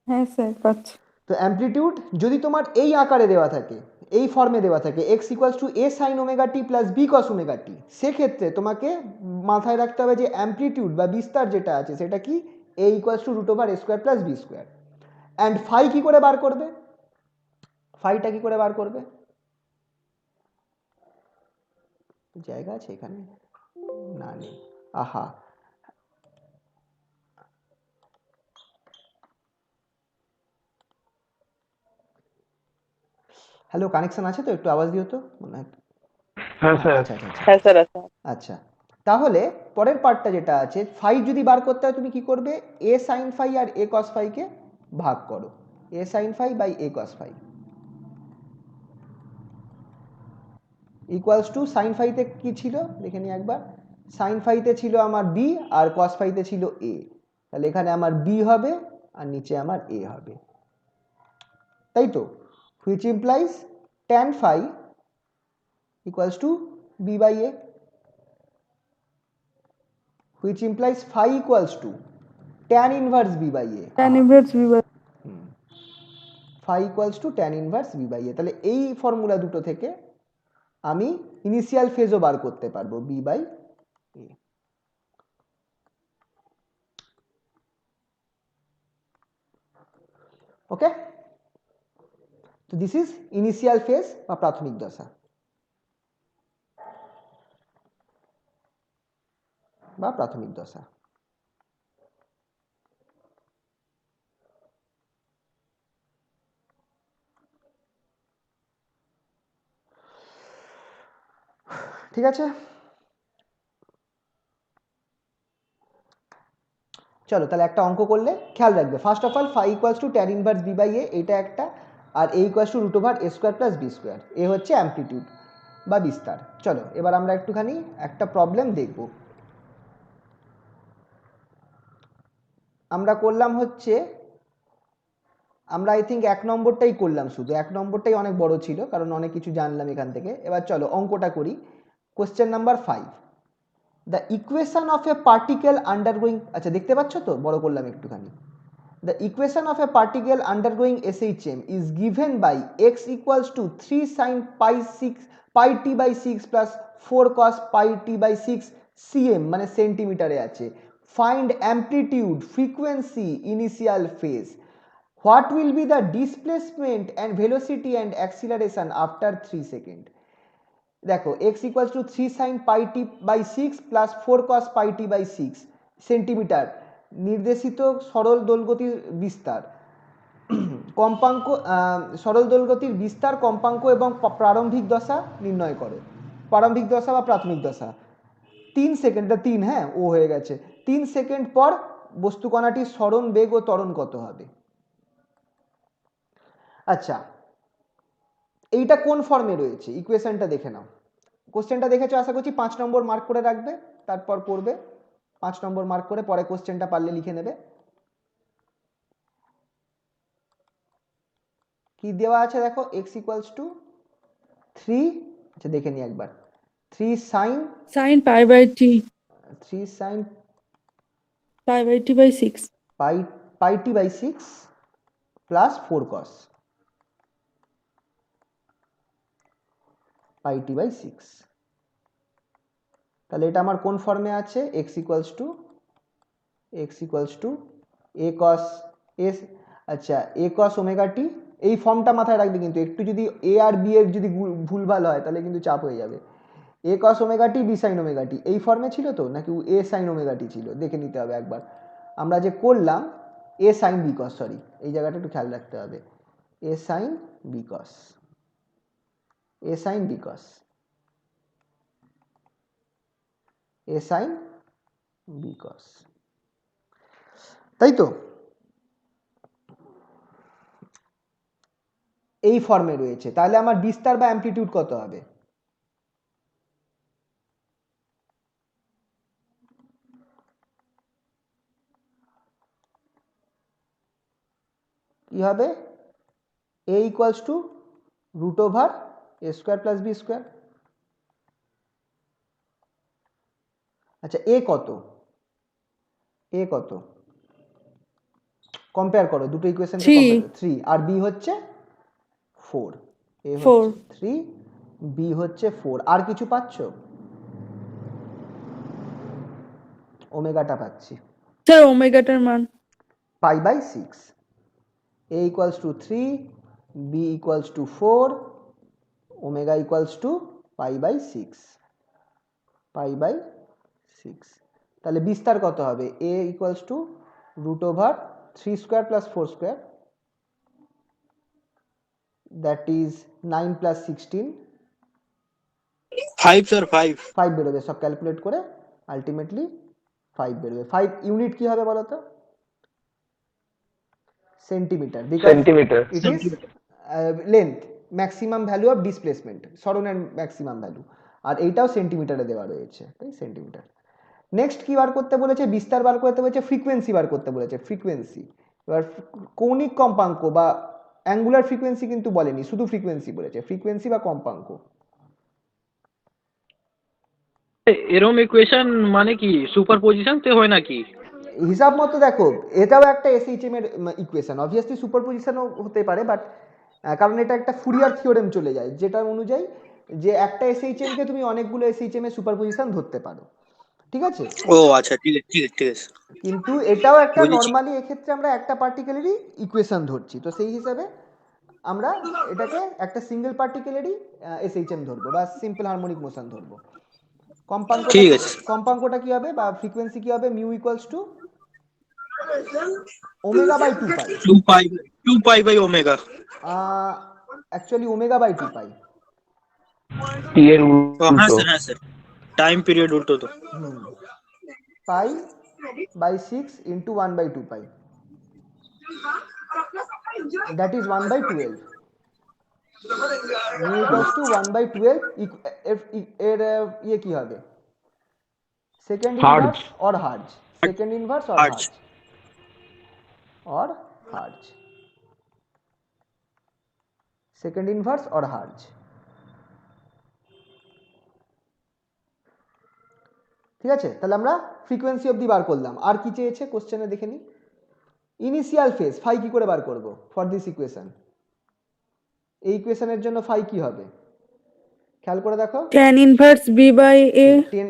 D: হ্যাঁ স্যার পাচ্ছি।
A: তো অ্যামপ্লিটিউড যদি তোমার এই আকারে দেওয়া থাকে, এই ফর্মে দেওয়া থাকে x equals to a sine omega t plus b cos omega t, সেক্ষেত্রে তোমাকে মাথায় রাখতে হবে যে অ্যামপ্লিটিউড বা বিস্তার যেটা আছে সেটা কি, a equals to root over a square plus b square. And phi কি করে বার করবে, ফাইটা কি করে বার করবে, জায়গা আছে এখানে না, নেই, আহা। হ্যালো, কানেকশন আছে তো, একটু আওয়াজ দিও তো, মনে হয়।
C: হ্যাঁ স্যার।
A: আচ্ছা আচ্ছা আচ্ছা
F: হ্যাঁ স্যার আছে।
A: আচ্ছা, তাহলে পরের পার্টটা যেটা আছে, ফাই যদি বার করতে হয় তুমি কি করবে, এ সাইন ফাই আর এ কস ফাইকে ভাগ করো, a sine phi by a cos phi equals to sine ফাইতে কি ছিল দেখে নি একবার, সাইন ফাইতে ছিল আমার বি আর কস ফাইতে ছিল এ, তাহলে এখানে আমার বি হবে আর নিচে আমার এ হবে, তাই তো, which implies tan phi equals to b by a, which implies phi equals to tan inverse b by a,
D: tan inverse b by
A: phi equals to tan inverse b by a। তাহলে এই formula দুটো থেকে আমি initial ফেজও বার করতে পারবো b by a। ওকে, তো this is initial phase বা প্রাথমিক দশা বা প্রাথমিক দশা। ঠিক আছে, চলো তাহলে একটা অঙ্ক করলে খেয়াল রাখবে, first of all phi equals to tan inverse b by a, এটা একটা, আর a equals to root over a square plus b square, a হচ্ছে অ্যামপ্লিটিউড বা বিস্তার। চলো এবার আমরা একটুখানি একটা প্রবলেম দেখব। আমরা করলাম হচ্ছে, আমরা আই থিঙ্ক 1 নম্বরটাই করলাম, শুধু 1 নম্বরটাই অনেক বড় ছিল কারণ অনেক কিছু জানলাম এখান থেকে। এবার চলো অঙ্কটা করি। Question number 5, the equation of a particle undergoing, আচ্ছা দেখতে পাচ্ছ তো, বড় করলাম একটুখানি। The equation of a particle undergoing SHM is given by x equals to 3 sin pi t by 6 plus 4 cos pi t by 6 cm মানে সেন্টিমিটারে আছে। Find amplitude, frequency, initial phase. What will be the displacement and velocity and acceleration after 3 seconds? দেখো x equals to 3 sin pi t by 6 plus 4 cos pi t by 6 centimetre, নির্দেশিত সরল দোলগতির বিস্তার, কম্পাঙ্ক, সরল দোলগতির বিস্তার, কম্পাঙ্ক এবং প্রারম্ভিক দশা নির্ণয় করো। প্রারম্ভিক দশা বা প্রাথমিক দশা 3 সেকেন্ড, 3 হ্যাঁ ও হয়ে গেছে, 3 সেকেন্ড পর বস্তুকণাটির সরণ বেগ ও ত্বরণ কত হবে। আচ্ছা, এইটা কোন ফর্মে রয়েছে ইকুয়েশনটা দেখে নাও। কোশ্চেনটা দেখেছো আশা করছি, 5 নম্বর মার্ক করে রাখবে, তারপর করবে 5 নম্বর মার্ক করে, পরে কোশ্চেনটা পারলে লিখে নেবে। কি দেওয়া আছে দেখো, x ইকুয়ালস টু 3, আচ্ছা দেখে নি একবার, 3 sin
D: pi by t
A: 3 sin
D: pi by t by 6
A: pi t by 6 plus 4 cos pi t by 6। তাহলে এটা আমার কোন ফর্মে আছে, x equals to a cos s, আচ্ছা a cos ওমেগা t, এই ফর্মটা মাথায় রাখবে কিন্তু, একটু যদি a আর b এর যদি ভুলভাল হয় তাহলে কিন্তু চাপ হয়ে যাবে। a cos omega t b sin omega t এই ফর্মে ছিল তো, নাকি a sin ওমেগা t ছিল, দেখে নিতে হবে একবার। আমরা যে করলাম এ সাইন বি কস, সরি এই জায়গাটা একটু খেয়াল রাখতে হবে, এ সাইন বি কস, এ সাইন বি কস, এ সাইন বি কস, তাই তো? এই ফর্মে রয়েছে, তাহলে আমার বিস্তার বা অ্যামপ্লিটিউড কত হবে? কি হবে? a equals to root over a square plus b square. আচ্ছা এ কত? এ কত? কম্পেয়ার করো দুটো ইকুয়েশন, 3 আর বি হচ্ছে 4, এ হচ্ছে 3, বি হচ্ছে 4, আর কিছু পাচ্ছ? ওমেগাটা পাচ্ছি,
D: স্যার ওমেগাটার মান
A: pi by 6, a equals to 3, b equals to 4, ওমেগা equals to pi by 6, pi by 6। তাহলে বিস্তার কত হবে? a equals to root over 3 square plus 4 square, that is 9 plus 16,
G: 5 sir 5
A: 5 বেরোবে, সব ক্যালকুলেট করে আলটিমেটলি 5 বেরোবে। 5 ইউনিট কি হবে বলো তো? Centimetre, because
C: centimetre.
A: It is length, maximum value of displacement, সরণের ম্যাক্সিমাম ভ্যালু, আর এইটাও সেন্টিমিটারে দেওয়া রয়েছে, তাই সেন্টিমিটার। নেক্সট কি বার করতে বলেছে? বিস্তার বার করতে বলেছে, ফ্রিকোয়েন্সি বার করতে বলেছে, ফ্রিকোয়েন্সি। এবার কৌণিক কম্পাঙ্ক বা অ্যাঙ্গুলার ফ্রিকোয়েন্সি কিন্তু বলেনি, শুধু ফ্রিকোয়েন্সি বলেছে, ফ্রিকোয়েন্সি বা কম্পাঙ্ক।
G: এরম ইকুয়েশন মানে কি সুপারপজিশন তে হয় নাকি?
A: হিসাব মতো দেখো, এটাও একটা এসএইচএম এর ইকুয়েশন, অবভিয়াসলি সুপারপজিশনও হতে পারে, বাট কারণ এটা একটা ফুরিয়ার থিওরেম চলে যায়, যেটা অনুযায়ী যে একটা এসএইচএম কে তুমি অনেকগুলো এসএইচএম এর সুপারপজিশন ধরতে পারো, ঠিক আছে?
G: ও আচ্ছা, ঠিক আছে ঠিক আছে ঠিক আছে,
A: কিন্তু এটাও একটা
G: বুঝেছি।
A: নর্মালি, এক্ষেত্রে আমরা একটা পার্টিকুলারই ইকুয়েশন ধরছি, তো সেই হিসাবে আমরা এটাকে একটা সিঙ্গেল পার্টিকুলারই এসএইচএম ধরবো বা সিম্পল হারমোনিক মোশন ধরবো। কম্পাঙ্কটা
G: ঠিক আছে।
A: কম্পাঙ্কটা কি হবে বা ফ্রিকোয়েন্সি কি হবে? Mu equals to omega by 2 pi,
G: 2 pi by omega.
A: Actually omega by 2 pi.
C: T এর
G: হ্যাঁ
C: উল্টো।
G: স্যার হ্যাঁ স্যার, টাইম পিরিয়ড উল্টো তো।
A: Pi by 6 into 1 by 2 pi, that is 1 by 12। Mu equals to 1 by 12, এর ইয়ে কি হবে? Second inverse or hertz, second inverse or hertz, or hertz, second inverse or hertz. ঠিক আছে, তাহলে আমরা ফ্রিকোয়েন্সি অবধি বার করলাম। আর কি চেয়েছে কোশ্চেনে দেখে নি? ইনিশিয়াল ফেজ ফাই কি করে বার করব ফর দিস ইকুয়েশন? এই ইকুয়েশনের জন্য ফাই কি হবে খেয়াল করে দেখো,
D: tan inverse b by a।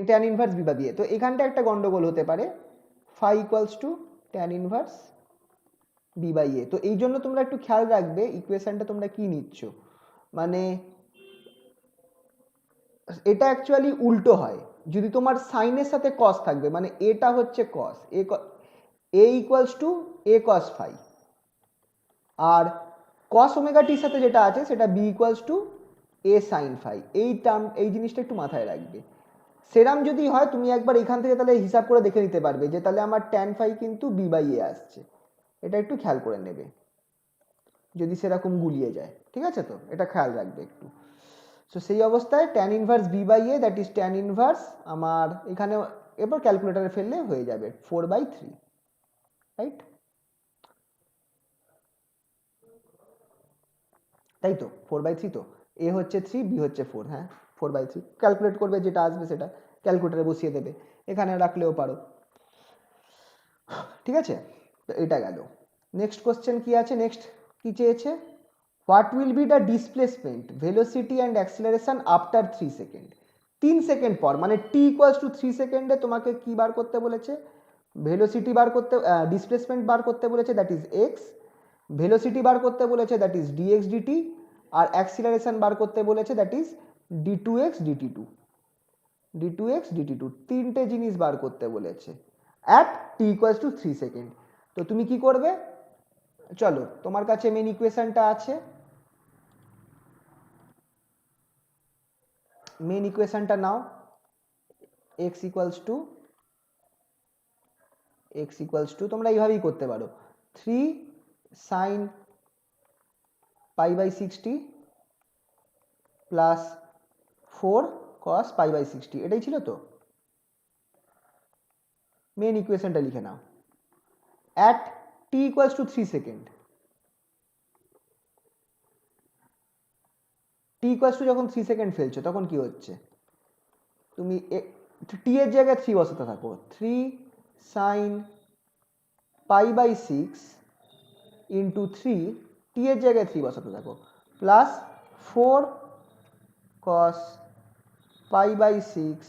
A: Tan inverse b বা বি। তো এখানটা একটা গন্ডগোল হতে পারে, phi equals to tan inverse b by a. তো এই জন্য তোমরা একটু খেয়াল রাখবে ইকুয়েশনটা তোমরা কি নিচ্ছ, মানে এটা অ্যাকচুয়ালি উল্টো হয়। যদি তোমার সাইনের সাথে কস থাকবে, মানে এটা হচ্ছে cos, a equals to a cos phi, আর কস ওমেগা টির সাথে যেটা আছে সেটা b equals to a sine phi. এই টার্ম, এই জিনিসটা একটু মাথায় রাখবে। সেরাম যদি হয় তুমি একবার এখান থেকে তাহলে হিসাব করে দেখে নিতে পারবে যে তাহলে আমার ট্যান ফাই কিন্তু বি বাই এ আসছে, এটা একটু খেয়াল করে নেবে যদি সেরকম গুলিয়ে যায়, ঠিক আছে? তো এটা খেয়াল রাখবে একটু। সো সেই অবস্থায় tan inverse b by a, that is tan inverse আমার এখানে, এরপর ক্যালকুলেটারে ফেললে হয়ে যাবে 4/3, রাইট? তাই তো 4/3, তো এ হচ্ছে 3, বি হচ্ছে 4, হ্যাঁ 4/3। ক্যালকুলেট করবে, যেটা আসবে সেটা ক্যালকুলেটারে বসিয়ে দেবে, এখানে রাখলেও পারো, ঠিক আছে? তো এটা গেল। নেক্সট কোশ্চেন কি আছে? নেক্সট কি চেয়েছে? What will be the displacement, velocity and acceleration after 3 second? 3 second পর, মানে টি ইকুয়ালস টু 3 সেকেন্ডে তোমাকে কি বার করতে বলেছে? ভেলোসিটি বার করতে, ডিসপ্লেসমেন্ট বার করতে বলেছে, দ্যাট ইজ এক্স। ভেলোসিটি বার করতে বলেছে, দ্যাট ইজ ডিএক্স ডিটি। আর অ্যাক্সিলারেশন বার করতে বলেছে, that is d2x dt2, d2x dt2। তিনটে জিনিস বার করতে বলেছে at t equals to 3 second. তো তুমি কি করবে, চলো তোমার কাছে মেন ইকুয়েশনটা আছে, মেন ইকুয়েশনটা নাও, x ইকুয়ালস টু তোমরা এইভাবেই করতে পারো 3 sin পাই বাই 60 প্লাস 4 cos পাই বাই 60, এটাই ছিল তো। মেন ইকুয়েশনটা লিখে নাও, at t equals to 3 second, t equals to যখন 3 সেকেন্ড ফেলছো তখন কি হচ্ছে, তুমি t এর জায়গায় 3 বসাতে থাকো, 3 sin pi by 6 into 3, t এর জায়গায় 3 বসাতে থাকো, plus 4 cos pi by 6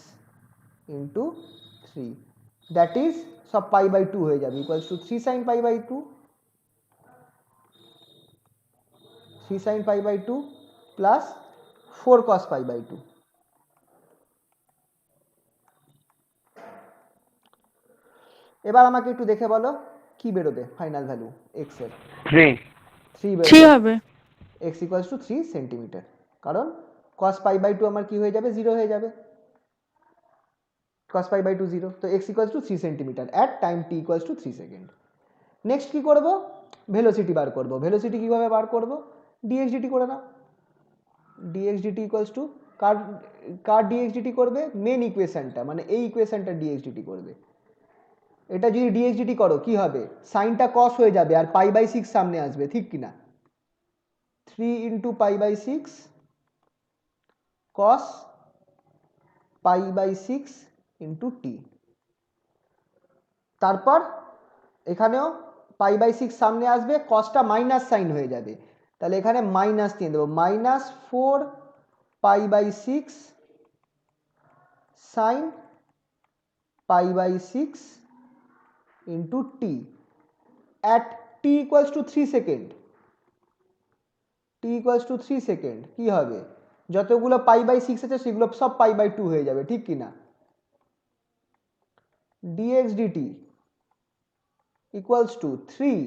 A: into 3, that is সব পাই বাই 2 হয়ে যাবে, equals to 3 sin pi by 2, 3 sin pi by 2 plus 4 cos pi by 2। এবার আমাকে একটু দেখে বলো কি বেরোবে ফাইনাল ভ্যালু x এর।
C: 3
A: 3
D: 3
A: বেরোবে,
D: হবে।
A: x ইকুয়ালস টু 3 সেন্টিমিটার, কারণ cos পাই বাই 2 আমার কি হয়ে যাবে, 0 হয়ে যাবে, cos পাই বাই 2 0, তো x equals to 3 centimetre at time t equals to 3 second. Next কি করব, ভেলোসিটি বার করব। ভেলোসিটি কিভাবে বার করব, dx dt করে নাও, dx dt equals to car dx dt করবে, মেন ইকুয়েশনটা মানে এই ইকুয়েশনটা dx dt করবে। এটা যদি dx dt করো কি হবে, সাইনটা cos হয়ে যাবে আর পাই বাই 6 সামনে আসবে, ঠিক কি না, 3 into pi by 6 cos pi by 6 into t, তারপর এখানেও পাই বাই 6 সামনে আসবে, কসটা মাইনাস সাইন হয়ে যাবে, তাহলে এখানে মাইনাস দিয়ে দেবো, minus 4 pi by 6 sine pi by 6 into t at t equals to 3 second, t equals to 3 second কি হবে, যতগুলো পাই বাই 6 আছে সেগুলো সব পাই বাই 2 হয়ে যাবে, ঠিক কি না, dx dt ইকুয়ালস টু 3,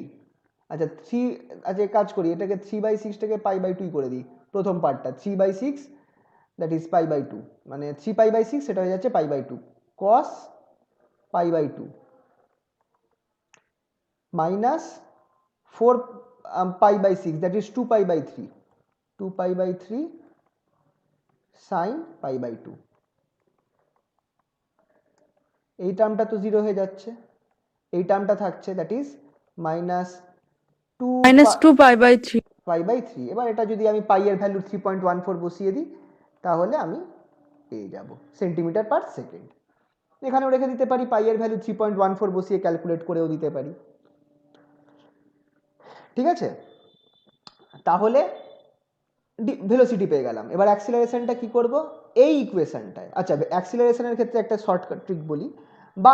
A: আচ্ছা 3, আচ্ছা এক কাজ করি, এটাকে 3/6 টাকে পাই বাই 2 করে দিই, প্রথম পার্টটা 3/6 দ্যাট ইজ পাই বাই 2, মানে 3 পাই বাই 6 সেটা হয়ে যাচ্ছে pi by 2, cos pi by 2 minus 4 pi by 6 that is 2 pi by 3, 2 pi by 3 sine pi by 2, এই টার্মটা তো 0 হয়ে যাচ্ছে, এই টার্মটা থাকছে that is minus 2
D: -2 π/3।
A: Pi by 3। এবার এটা যদি আমি পাই এর ভ্যালু 3.14 বসিয়ে দিই তাহলে আমি পেয়ে যাব সেন্টিমিটার পার সেকেন্ড। এখানেও রেখে দিতে পারি, পাই এর ভ্যালু 3.14 বসিয়ে ক্যালকুলেট করেও দিতে পারি, ঠিক আছে। তাহলে ভেলোসিটি পেয়ে গেলাম। এবার অ্যাক্সিলারেশনটা কি করব, এই ইকুয়েশনটায়, আচ্ছা অ্যাক্সিলারেশনের ক্ষেত্রে একটা শর্টকাট ট্রিক বলি, বা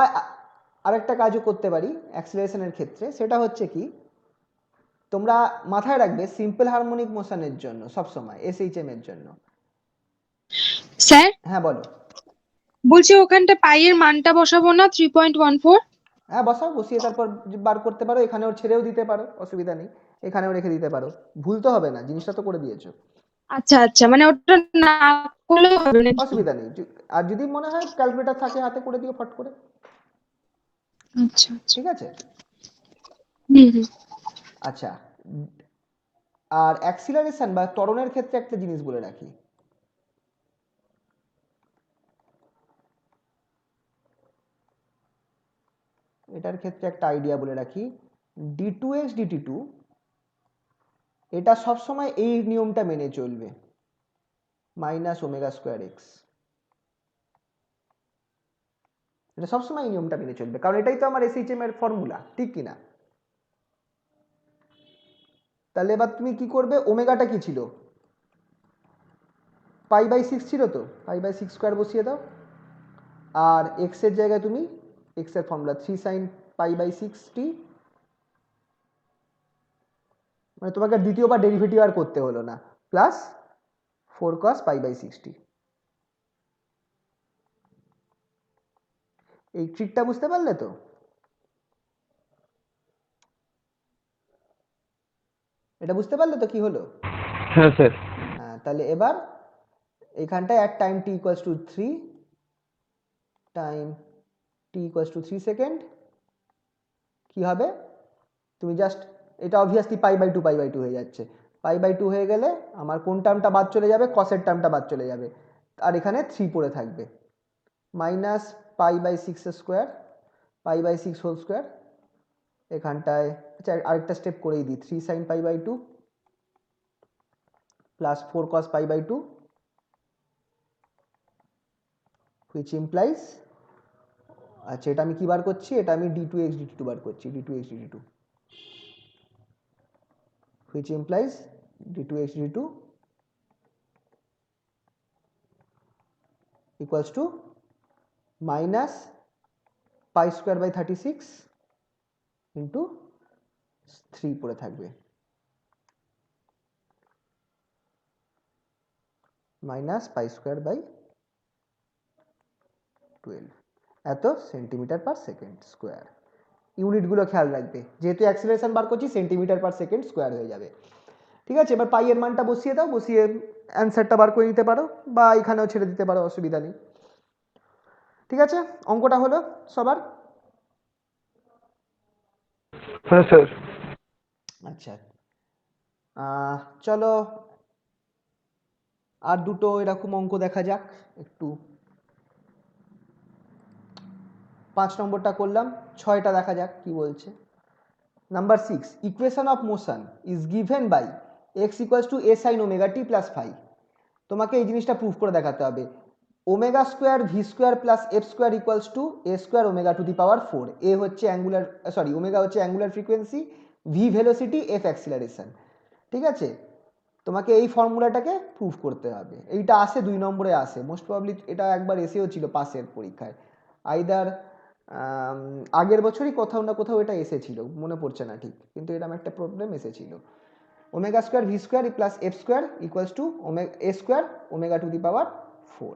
A: আরেকটা কাজও করতে পারি অ্যাক্সিলারেশনের ক্ষেত্রে, সেটা হচ্ছে কি, তোমরা মাথায় রাখবে সিম্পল হারমোনিক মোশনের জন্য সবসময় এসএইচএম এর জন্য,
E: স্যার
A: হ্যাঁ বলো,
E: বলছি ওখানটা পাইয়ের মানটা বসাবো না 3.14?
A: হ্যাঁ বসাও, বসিয়ে তারপর বার করতে পারো, এখানেও ছেড়েও দিতে পারো, অসুবিধা নেই, এখানেও রেখে দিতে পারো, ভুল তো হবে না, জিনিসটা তো করে দিয়েছো,
E: আচ্ছা আচ্ছা, মানে ওটা না করলেও হবে নাকি?
A: অসুবিধা নেই। আর যদি মনে হয় ক্যালকুলেটর থাকে হাতে করে দিও ফট করে,
E: আচ্ছা আচ্ছা,
A: ঠিক আছে।
E: হুম।
A: আচ্ছা, আর অ্যাক্সিলারেশন বা ত্বরণের ক্ষেত্রে একটা জিনিস বলে রাখি, এটার ক্ষেত্রে একটা আইডিয়া বলে রাখি, d2x dt2 এটা সবসময় এই নিয়মটা মেনে চলবে, মাইনাস ওমেগা স্কোয়ার এক্স, এটা সবসময় এই নিয়মটা মেনে চলবে, কারণ এটাই তো আমার এসএইচএম এর ফর্মুলা, ঠিক কিনা। তাহলে এবার তুমি কি করবে, ওমেগাটা কি ছিল, পাই বাই 6 ছিল, তো পাই বাই 6 স্কোয়ার বসিয়ে দাও, আর এক্স এর জায়গায় তুমি এক্স এর formula 3 sine pi by 6t, মানে তোমাকে দ্বিতীয়বার ডেরিভেটিভ আর করতে হলো না, প্লাস 4 cos পাই বাই 60। এই ট্রিকটা বুঝতে পারলে তো। এটা বুঝতে পারলে তো কি হলো?
C: হ্যাঁ স্যার।
A: হ্যাঁ, তাহলে এবার এখানটায় at time t equals to 3 time t equals to 3 second কি হবে? তুমি জাস্ট এটা অবভিয়াসলি পাই বাই টু হয়ে যাচ্ছে। পাই বাই টু হয়ে গেলে আমার কোন টার্মটা বাদ চলে যাবে? কসের টার্মটা বাদ চলে যাবে, আর এখানে 3 পড়ে থাকবে। মাইনাস পাই/6 স্কোয়ার, পাই/6 হোল স্কোয়ার। এখানটায় আচ্ছা আরেকটা স্টেপ করেই দিই, 3 sin পাই/2 প্লাস 4 cos পাই/2 which implies, আচ্ছা এটা আমি কি বার করছি? এটা আমি d2x dt2 বার করছি, d2x dt2 which implies d2x dt2 equals to minus pi square by 36 into 3 পড়ে থাকবে, মাইনাস পাই স্কোয়ার বাই 12 এত সেন্টিমিটার পার সেকেন্ড স্কোয়ার। ইউনিটগুলো খেয়াল রাখবে, যেহেতু অ্যাক্সিলারেশন বার করছি সেন্টিমিটার পার সেকেন্ড স্কোয়ার হয়ে যাবে। ঠিক আছে, এবার পাই এর মানটা বসিয়ে দাও, বসিয়ে অ্যান্সারটা বার করে নিতে পারো বা এখানেও ছেড়ে দিতে পারো, অসুবিধা নেই। ঠিক আছে, অঙ্কটা হলো সবার?
C: হ্যাঁ স্যার।
A: আচ্ছা চলো আর দুটো এরকম অঙ্ক দেখা যাক একটু। 5 নম্বরটা করলাম, 6টা দেখা যাক কি বলছে। Number 6, equation of motion is given by x equals to a sine omega t plus phi. তোমাকে এই জিনিসটা প্রুফ করে দেখাতে হবে। Omega square v square plus f square equals to a square omega to the power 4। A হচ্ছে angular, sorry omega হচ্ছে angular frequency, v velocity, f acceleration. ঠিক আছে, তোমাকে এই ফর্মুলাটাকে প্রুফ করতে হবে। এইটা আসে 2 নম্বরে আসে, মোস্ট প্রবাবলি এটা একবার এসেও ছিল পাসের পরীক্ষায়, আইদার আগের বছরই কোথাও না কোথাও এটা এসেছিল, মনে পড়ছে না ঠিক, কিন্তু এরকম একটা প্রবলেম এসেছিল। Omega square v square plus f square equals to a square omega to the power 4।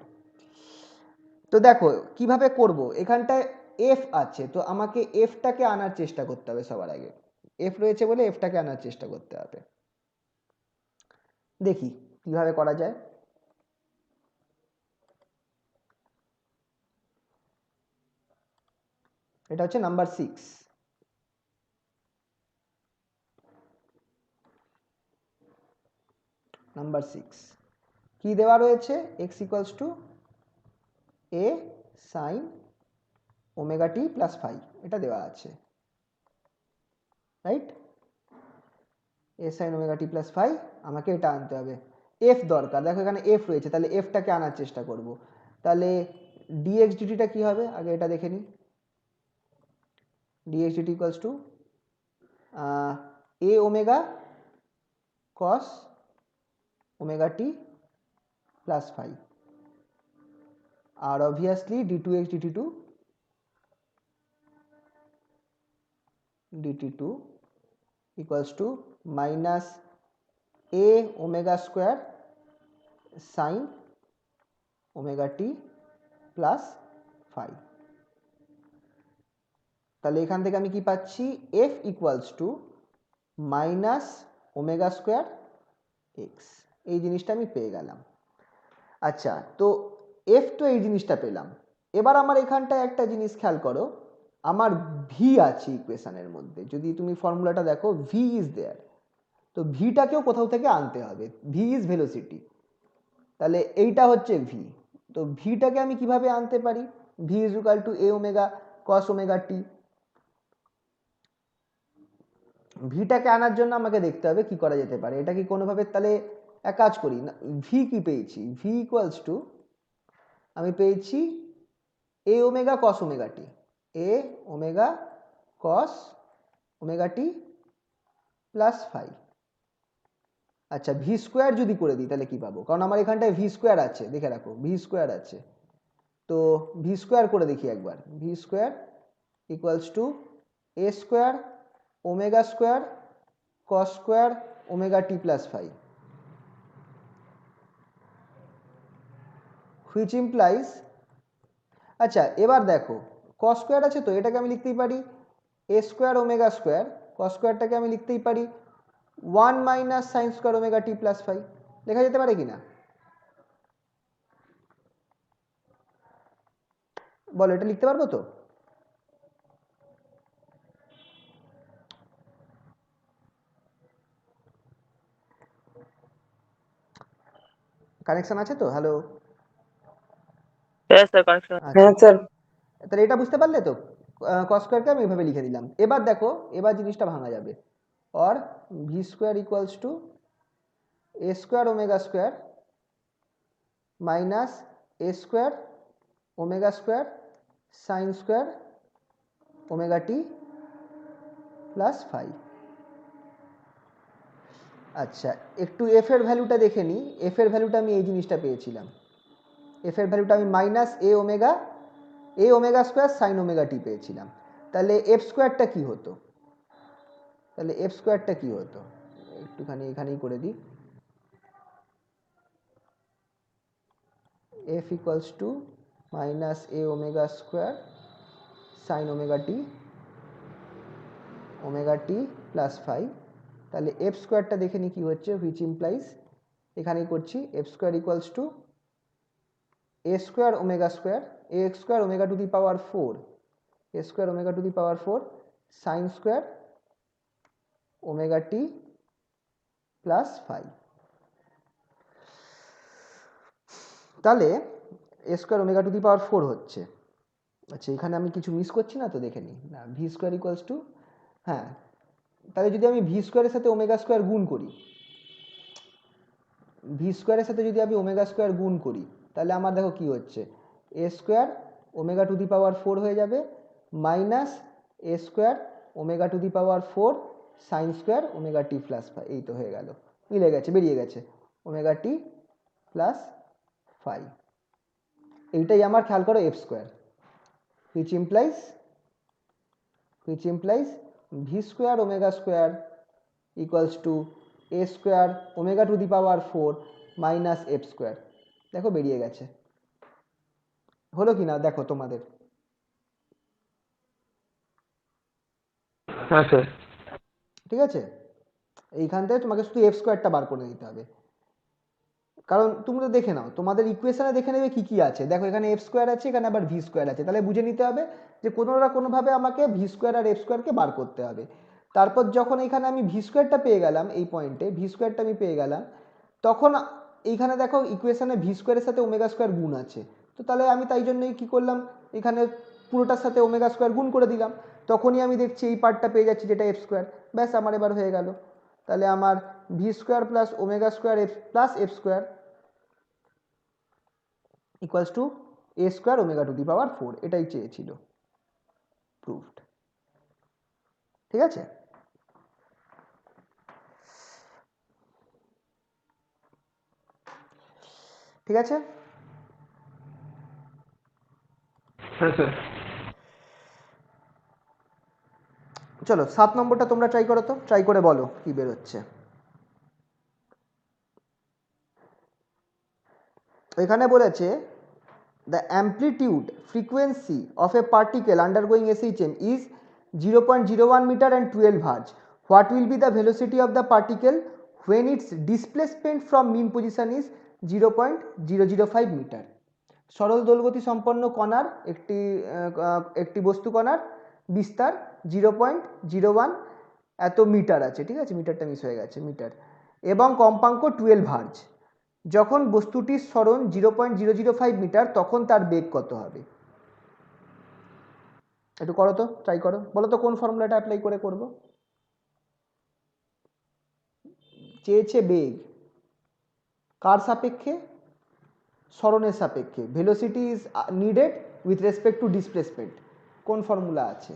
A: তো দেখো কিভাবে করব, এখানটায় এফ আছে তো আমাকে এফটাকে আনার চেষ্টা করতে হবে সবার আগে। এফ রয়েছে বলে এফটাকে আনার চেষ্টা করতে হবে। দেখি কিভাবে করা যায়। এটা হচ্ছে নাম্বার 6। নাম্বার 6 কি দেওয়া রয়েছে? X equals to a sine omega t plus phi, এটা দেওয়া আছে, right? A sine omega t plus phi, আমাকে এটা আনতে হবে। এফ দরকার, দেখো এখানে এফ রয়েছে, তাহলে এফটাকে আনার চেষ্টা করব। তাহলে ডিএক্স ডিটিটা কি হবে আগে এটা দেখে নিই। Dx dt equals to a omega cos omega t plus phi, আর obviously d2x dt2 equals to minus a omega square sin omega t plus phi। তাহলে এখান থেকে আমি কি পাচ্ছি? f equals to minus omega square x, এই জিনিসটা আমি পেয়ে গেলাম। আচ্ছা, তো f তো এই জিনিসটা পেলাম। এবার আমার এখানটায় একটা জিনিস খেয়াল করো, আমার ভি আছে ইকুয়েশনের মধ্যে, যদি তুমি ফর্মুলাটা দেখো ভি ইজ দেয়ার, তো ভিটাকেও কোথাও থেকে আনতে হবে। ভি ইজ ভেলোসিটি, তাহলে এইটা হচ্ছে ভি। তো ভিটাকে আমি কিভাবে আনতে পারি? V is equal to a omega cos omega t. ভিটাকে আনার জন্য আমাকে দেখতে হবে কি করা যেতে পারে। এটা কি কোনোভাবে, তাহলে এক কাজ করি না, ভি কি পেয়েছি? ভি ইকুয়ালস টু আমি পেয়েছি এ ওমেগা কস ওমেগা টি, এ omega cos omega t plus phi. আচ্ছা, ভি স্কোয়ার যদি করে দিই তাহলে কি পাবো? কারণ আমার এখানটায় ভি স্কোয়ার আছে, দেখে রাখো ভি স্কোয়ার আছে, তো ভি স্কোয়ার করে দেখি একবার। V square equals to a square omega square cos square omega t plus phi, which implies, আচ্ছা এবার দেখো কস স্কোয়ার আছে তো এটাকে আমি লিখতেই পারি a square omega square, cos স্কোয়ারটাকে আমি লিখতেই পারি one minus sine square omega t plus phi লেখা যেতে পারে কিনা? বলো, এটা লিখতে পারবো তো? কানেকশন আছে তো? হ্যালো,
F: হ্যাঁ স্যার কানেকশন।
A: আচ্ছা, তাহলে এটা বুঝতে পারলে তো? কস স্কোয়ারকে আমি এভাবে লিখে দিলাম। এবার দেখো, এবার জিনিসটা ভাঙা যাবে। Or v square equals to a square omega square minus a square omega square sine square omega t plus phi. আচ্ছা, একটু এফ এর ভ্যালুটা দেখে নিই। এফ এর ভ্যালুটা আমি এই জিনিসটা পেয়েছিলাম। এফ এর ভ্যালুটা আমি minus a omega square sine omega টি পেয়েছিলাম। তাহলে এফ স্কোয়ারটা কি হতো? একটুখানি এখানেই করে দিই। F equals to minus a omega square sine omega t plus phi. তাহলে এফ স্কোয়ারটা দেখে নিই কি হচ্ছে, হুইচ ইমপ্লাইজ, এখানেই করছি, f square equals to a square omega square a square omega to the power four sine square omega t plus phi. তাহলে a square omega to the power four হচ্ছে। আচ্ছা, এখানে আমি কিছু মিস করছি না তো? দেখে নিই না, ভি স্কোয়ার ইকুয়ালস টু, হ্যাঁ, তাহলে যদি আমি ভি স্কোয়ারের সাথে ওমেগা স্কোয়ার গুণ করি, তাহলে আমার দেখো কি হচ্ছে, a square omega to the power four হয়ে যাবে minus a square omega to the power four sine square omega t plus phi. এই তো হয়ে গেল, মিলে গেছে, বেরিয়ে গেছে ওমেগা টি প্লাস ফাই। এইটাই আমার, খেয়াল করো, F square, which implies v square omega square equals to a square omega to the power 4 minus f square। দেখো বেরিয়ে গেছে, হলো কি না দেখো তোমাদের?
C: হ্যাঁ স্যার।
A: ঠিক আছে, এইখান থেকে তোমাকে শুধু এফ স্কোয়ারটা বার করে দিতে হবে। কারণ তুমি তো দেখে নাও, তোমাদের ইকুয়েশনে দেখে নেবে কি কি আছে। দেখো এখানে এফ স্কোয়ার আছে, এখানে আবার ভি স্কোয়ার আছে, তাহলে বুঝে নিতে হবে যে কোনো না কোনোভাবে আমাকে ভি স্কোয়ার আর এফ স্কোয়ারকে বার করতে হবে। তারপর যখন এখানে আমি ভি স্কোয়ারটা পেয়ে গেলাম, এই পয়েন্টে ভি স্কোয়ারটা আমি পেয়ে গেলাম, তখন এইখানে দেখো ইকুয়েশনে ভি স্কোয়ারের সাথে ওমেগা স্কোয়ার গুণ আছে, তো তাহলে আমি তাই জন্যই কী করলাম, এখানে পুরোটার সাথে ওমেগা স্কোয়ার গুণ করে দিলাম। তখনই আমি দেখছি এই পার্টটা পেয়ে যাচ্ছি, যেটা এফ স্কোয়ার। ব্যাস, আমার এবার হয়ে গেল। তাহলে আমার V square plus omega square F plus f square equals to a square omega to the power four. এটাই চেয়েছিল, প্রুভড। ঠিক আছে, ঠিক আছে।
C: হ্যাঁ স্যার।
A: চলো 7 নম্বরটা তোমরা ট্রাই করো তো, ট্রাই করে বলো কি বেরোচ্ছে। এখানে বলেছে the amplitude frequency of a particle undergoing SHM is 0.01 meter and 12 hertz. What will be the velocity of the particle when its displacement from mean position is 0.005 meter? সরল দোলগতি সম্পন্ন কণার একটি বস্তু কণার বিস্তার 0.01 এত মিটার আছে, ঠিক আছে, মিটারটা মিস হয়ে গেছে, মিটার, এবং কম্পাঙ্ক 12 হার্জ। যখন বস্তুটির সরণ 0.005 মিটার, তখন তার বেগ কত হবে? একটু করো তো, ট্রাই করো, বলো তো কোন ফর্মুলাটা অ্যাপ্লাই করে করব। চেয়েছে বেগ কার সাপেক্ষে? সরণের সাপেক্ষে। Velocity is needed with respect to displacement. কোন ফর্মুলা আছে?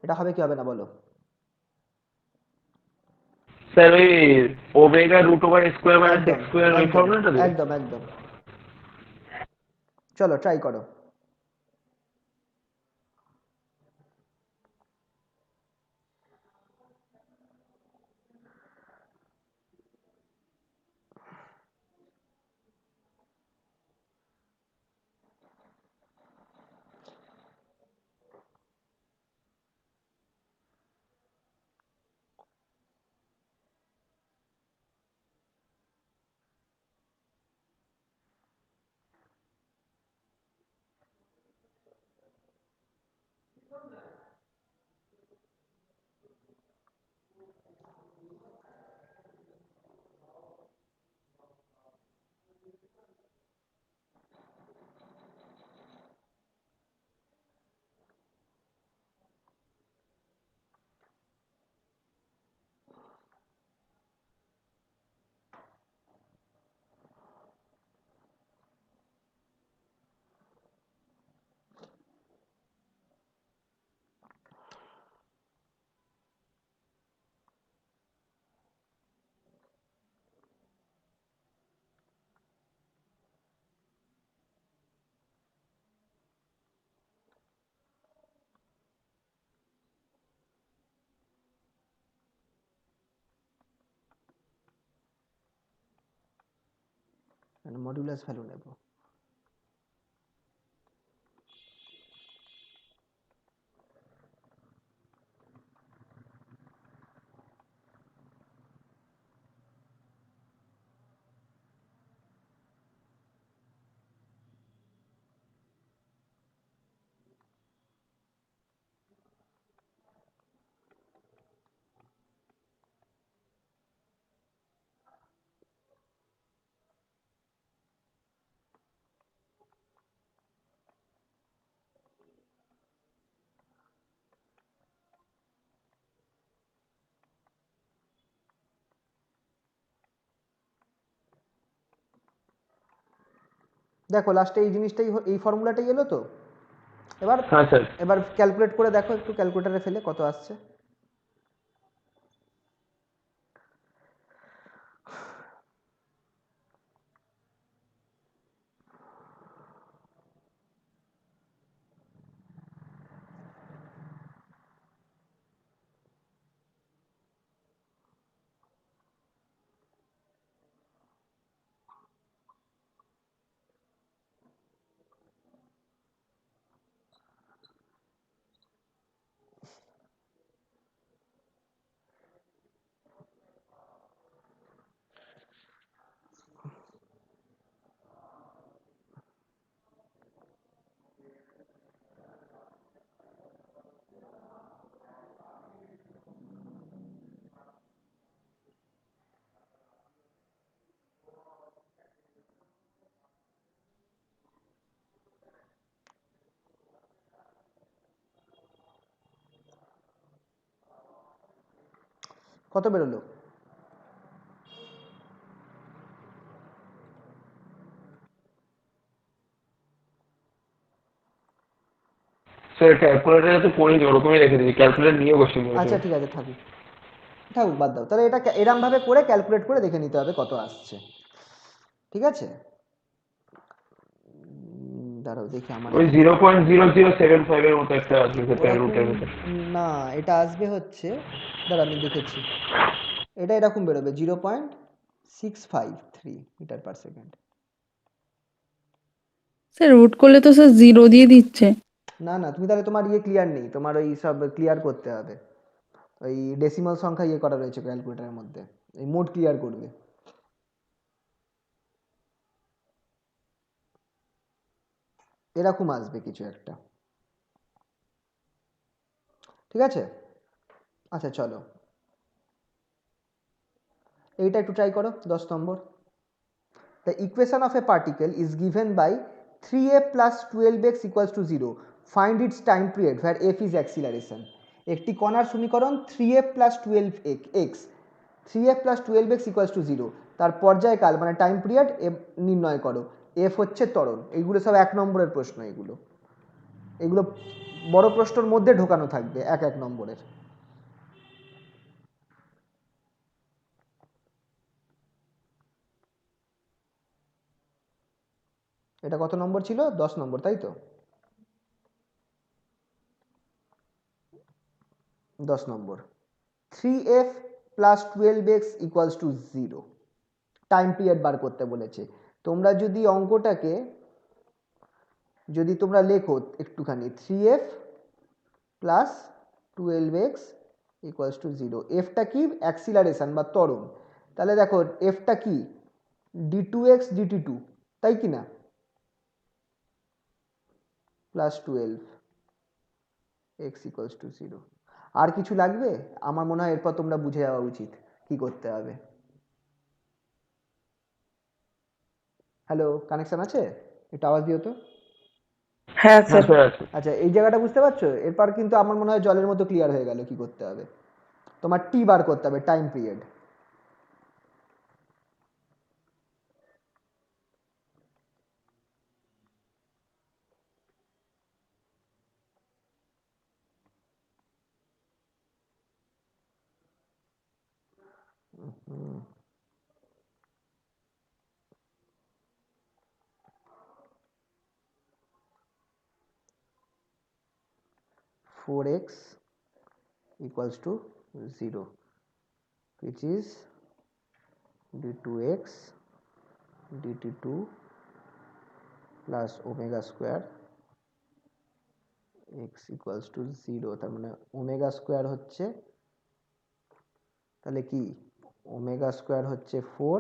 A: এটা হবে কি হবে না বলো?
C: স্যার ওই omega root over square minus x square ওই ফর্মুলাটা দিয়ে।
A: একদম একদম, চলো ট্রাই করো। মডুলাস ভ্যালু নেব। দেখো লাস্টে এই জিনিসটাই এই ফর্মুলাটাই এলো তো। এবার
C: হ্যাঁ স্যার।
A: এবার ক্যালকুলেট করে দেখো একটু, ক্যালকুলেটারে ফেলে কত আসছে। কত বেরোলো?
C: স্যার ক্যালকুলেটারে তো করিনি, ওরকমই রেখে দিয়েছি, ক্যালকুলেটর নিয়ে বসে
A: আচ্ছা ঠিক আছে, থাকুক থাকুক, বাদ দাও তাহলে। এটা এরম ভাবে করে ক্যালকুলেট করে দেখে নিতে হবে কত আসছে, ঠিক আছে? দাঁড়াও দেখি আমার
C: ওই 0.0075 এর মতো একটা আসবে স্যার
A: ওরকম
C: রুটের মতো।
A: না, এটা আসবে হচ্ছে, দাঁড়া আমি দেখেছি, এটা এরকম বেরোবে 0.653 metre per second.
D: Sir root করলে তো স্যার 0 দিয়ে দিচ্ছে।
A: না না, তুমি তাহলে তোমার ক্লিয়ার নেই, তোমার ওই সব ক্লিয়ার করতে হবে। ওই ডেসিমাল সংখ্যা করা রয়েছে ক্যালকুলেটারের মধ্যে, এই মোড ক্লিয়ার করবে। এরকম আসবে কিছু একটা, ঠিক আছে? আচ্ছা চলো, এইটা একটু ট্রাই করো 10 নম্বর। The equation of a particle is given by 3f plus 12x equals to 0. Find its time period where f is acceleration. একটি কণার সমীকরণ 3f plus 12x 3f plus 12x equals to 0, তার পর্যায়কাল মানে টাইম পিরিয়ড নির্ণয় করো। f হচ্ছে ত্বরণ। এইগুলো সব 1 নম্বরের প্রশ্ন, এগুলো এগুলো বড় প্রশ্নের মধ্যে ঢোকানো থাকবে 1 নম্বরের। এটা কত নম্বর ছিল? 10 নম্বর, তাই তো? 10 নম্বর 3f প্লাস 12x ইকুয়ালস টু 0, টাইম পিরিয়ড বার করতে বলেছে। তোমরা যদি অঙ্কটাকে যদি তোমরা লেখো একটুখানি, 3f প্লাস 12x ইকুয়ালস টু 0, এফটা কি? অ্যাক্সিলারেশন বা ত্বরণ। তাহলে দেখো এফটা কি? d2x dt2, তাই কি না? প্লাস 12x ইকুয়ালস টু 0। আর কিছু লাগবে? আমার মনে হয় এরপর তোমরা বুঝে যাওয়া উচিত কি করতে হবে। হ্যালো, কানেকশন আছে? একটু আওয়াজ দিও তো।
F: হ্যাঁ
C: হ্যাঁ
F: স্যার।
C: স্যার আছে।
A: আচ্ছা, এই জায়গাটা বুঝতে পারছো? এরপর কিন্তু আমার মনে হয় জলের মতো ক্লিয়ার হয়ে গেল কি করতে হবে। তোমার টি বার করতে হবে, time period. Four x equals to 0, which is d2x dt2 plus omega square x equals two 0, তার মানে ওমেগা স্কোয়ার হচ্ছে তাহলে কি ওমেগা স্কোয়ার হচ্ছে 4,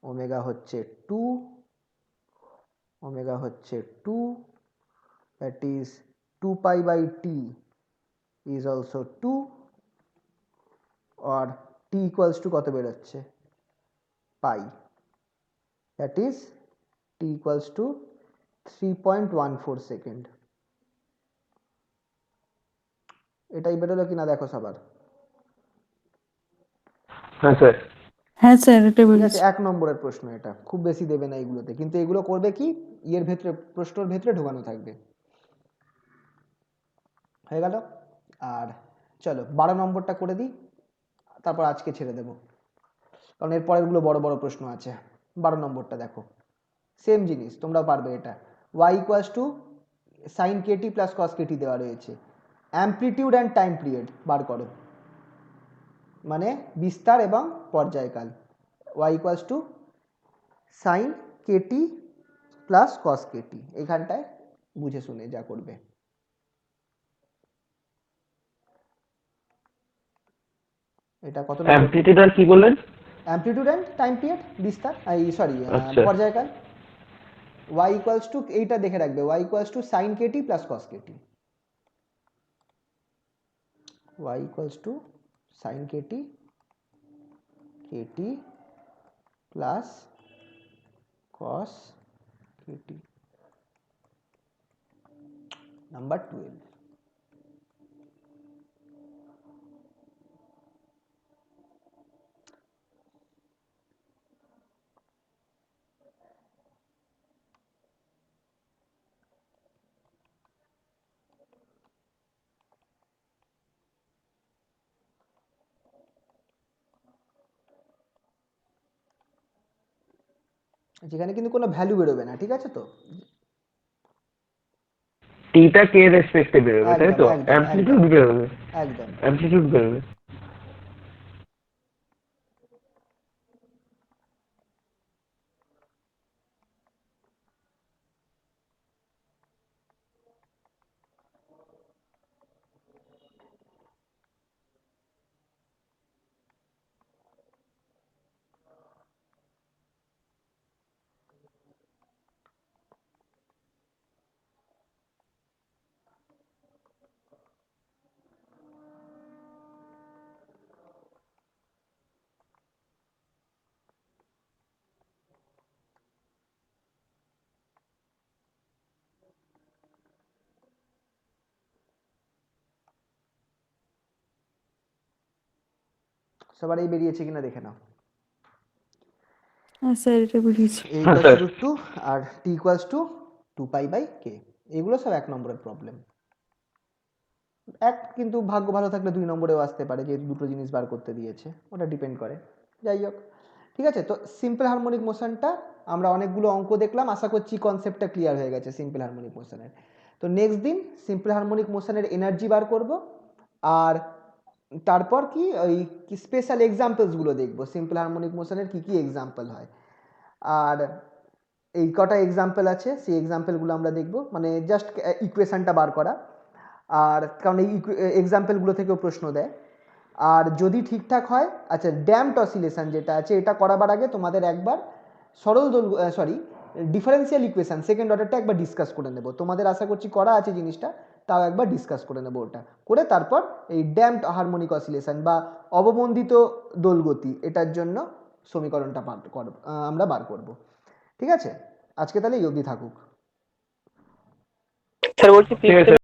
A: ওমেগা হচ্ছে 2, ওমেগা হচ্ছে 2, that is 2 pi by t is also 2, or t equals to কত বেরোচ্ছে pi, that is t equals to 3.14 second. এটাই বেরোলো কিনা দেখো সবার।
C: হ্যাঁ স্যার।
D: হ্যাঁ স্যার এটা
A: ঠিক আছে,
D: বলেছি।
A: 1 নম্বরের প্রশ্ন, এটা খুব বেশি দেবে না এগুলোতে, কিন্তু এগুলো করবে কি ইয়ের ভেতরে, প্রশ্নের ভেতরে ঢোকানো থাকবে। হয়ে গেল। আর চলো 12 নম্বরটা করে দিই, তারপর আজকে ছেড়ে দেব, কারণ এর পরেরগুলো বড় বড় প্রশ্ন আছে। 12 নম্বরটা দেখো, সেম জিনিস, তোমরা পারবে এটা। y equals to sine kt plus cos kt দেওয়া রয়েছে, অ্যাম্প্লিটিউড অ্যান্ড টাইম পিরিয়ড বার করো, মানে বিস্তার এবং পর্যায়কাল। y equals to sine kt plus cos kt, এখানটায় বুঝে শুনে যা করবে। এটা কত নম্বর?
C: অ্যাম্প্লিটিউড আর কি বললেন?
A: অ্যাম্প্লিটিউড অ্যান্ড টাইম পিরিয়ড, বিস্তার, সরি
C: আচ্ছা।
A: পর্যায়কাল। y ইকুয়ালস টু, এইটা দেখে রাখবে, y equals to sine kt plus cos kt, y equals to sine kt kt plus cos kt. Number 12, যেখানে কিন্তু কোনো ভ্যালু বেরোবে না, ঠিক আছে তো?
C: টিটা কে রেসপেক্টে বেরোবে, তাই তো?
A: একদম একদম
C: অ্যাম্প্লিটিউড বেরোবে,
A: একদম।
C: অ্যাম্প্লিটিউড বেরোবে।
A: সবার এই বেরিয়েছে কিনা দেখে নাও।
D: হ্যাঁ স্যার এটা বলেছি।
A: a
C: হ্যাঁ,
A: equals
C: স্যার।
A: to root 2 আর t equals to 2 pi by k, এগুলো সব 1 নম্বরের প্রবলেম। কিন্তু ভাগ্য ভালো থাকলে 2 নম্বরেও আসতে পারে, যেহেতু দুটো জিনিস বার করতে দিয়েছে, ওটা ডিপেন্ড করে। যাই হোক, ঠিক আছে। তো সিম্পল হারমোনিক মোশনটা আমরা অনেকগুলো অঙ্ক দেখলাম, আশা করছি কনসেপ্টটা ক্লিয়ার হয়ে গেছে সিম্পল হারমোনিক মোশনের। তো নেক্সট দিন সিম্পল হারমোনিক মোশনের এনার্জি বার করব, আর তারপর কি ওই স্পেশাল এক্সাম্পলসগুলো দেখবো, সিম্পল হারমোনিক মোশনের কি কি এক্সাম্পল হয়। আর এই কটা এক্সাম্পল আছে, সেই এক্সাম্পলগুলো আমরা দেখব, মানে জাস্ট ইকুয়েশনটা বার করা, আর কারণ এই এক্সাম্পলগুলো থেকেও প্রশ্ন দেয়। আর যদি ঠিকঠাক হয়, আচ্ছা ড্যাম্পড অসিলেশন যেটা আছে, এটা করাবার আগে তোমাদের একবার সরল দোলক, সরি ডিফারেন্সিয়াল ইকুয়েশন সেকেন্ড অর্ডারটা একবার ডিসকাস করে নেব। তোমাদের আশা করছি করা আছে জিনিসটা, তাও একবার ডিসকাস করে নেব, ওটা করে তারপর এই ড্যাম্পড হারমোনিক অসিলেশন বা অবমন্দিত দোলগতি, এটার জন্য সমীকরণটা আমরা বার করব। ঠিক আছে, আজকে তাহলে এই অবধি থাকুক।
F: স্যার বলছি
C: ঠিক আছে।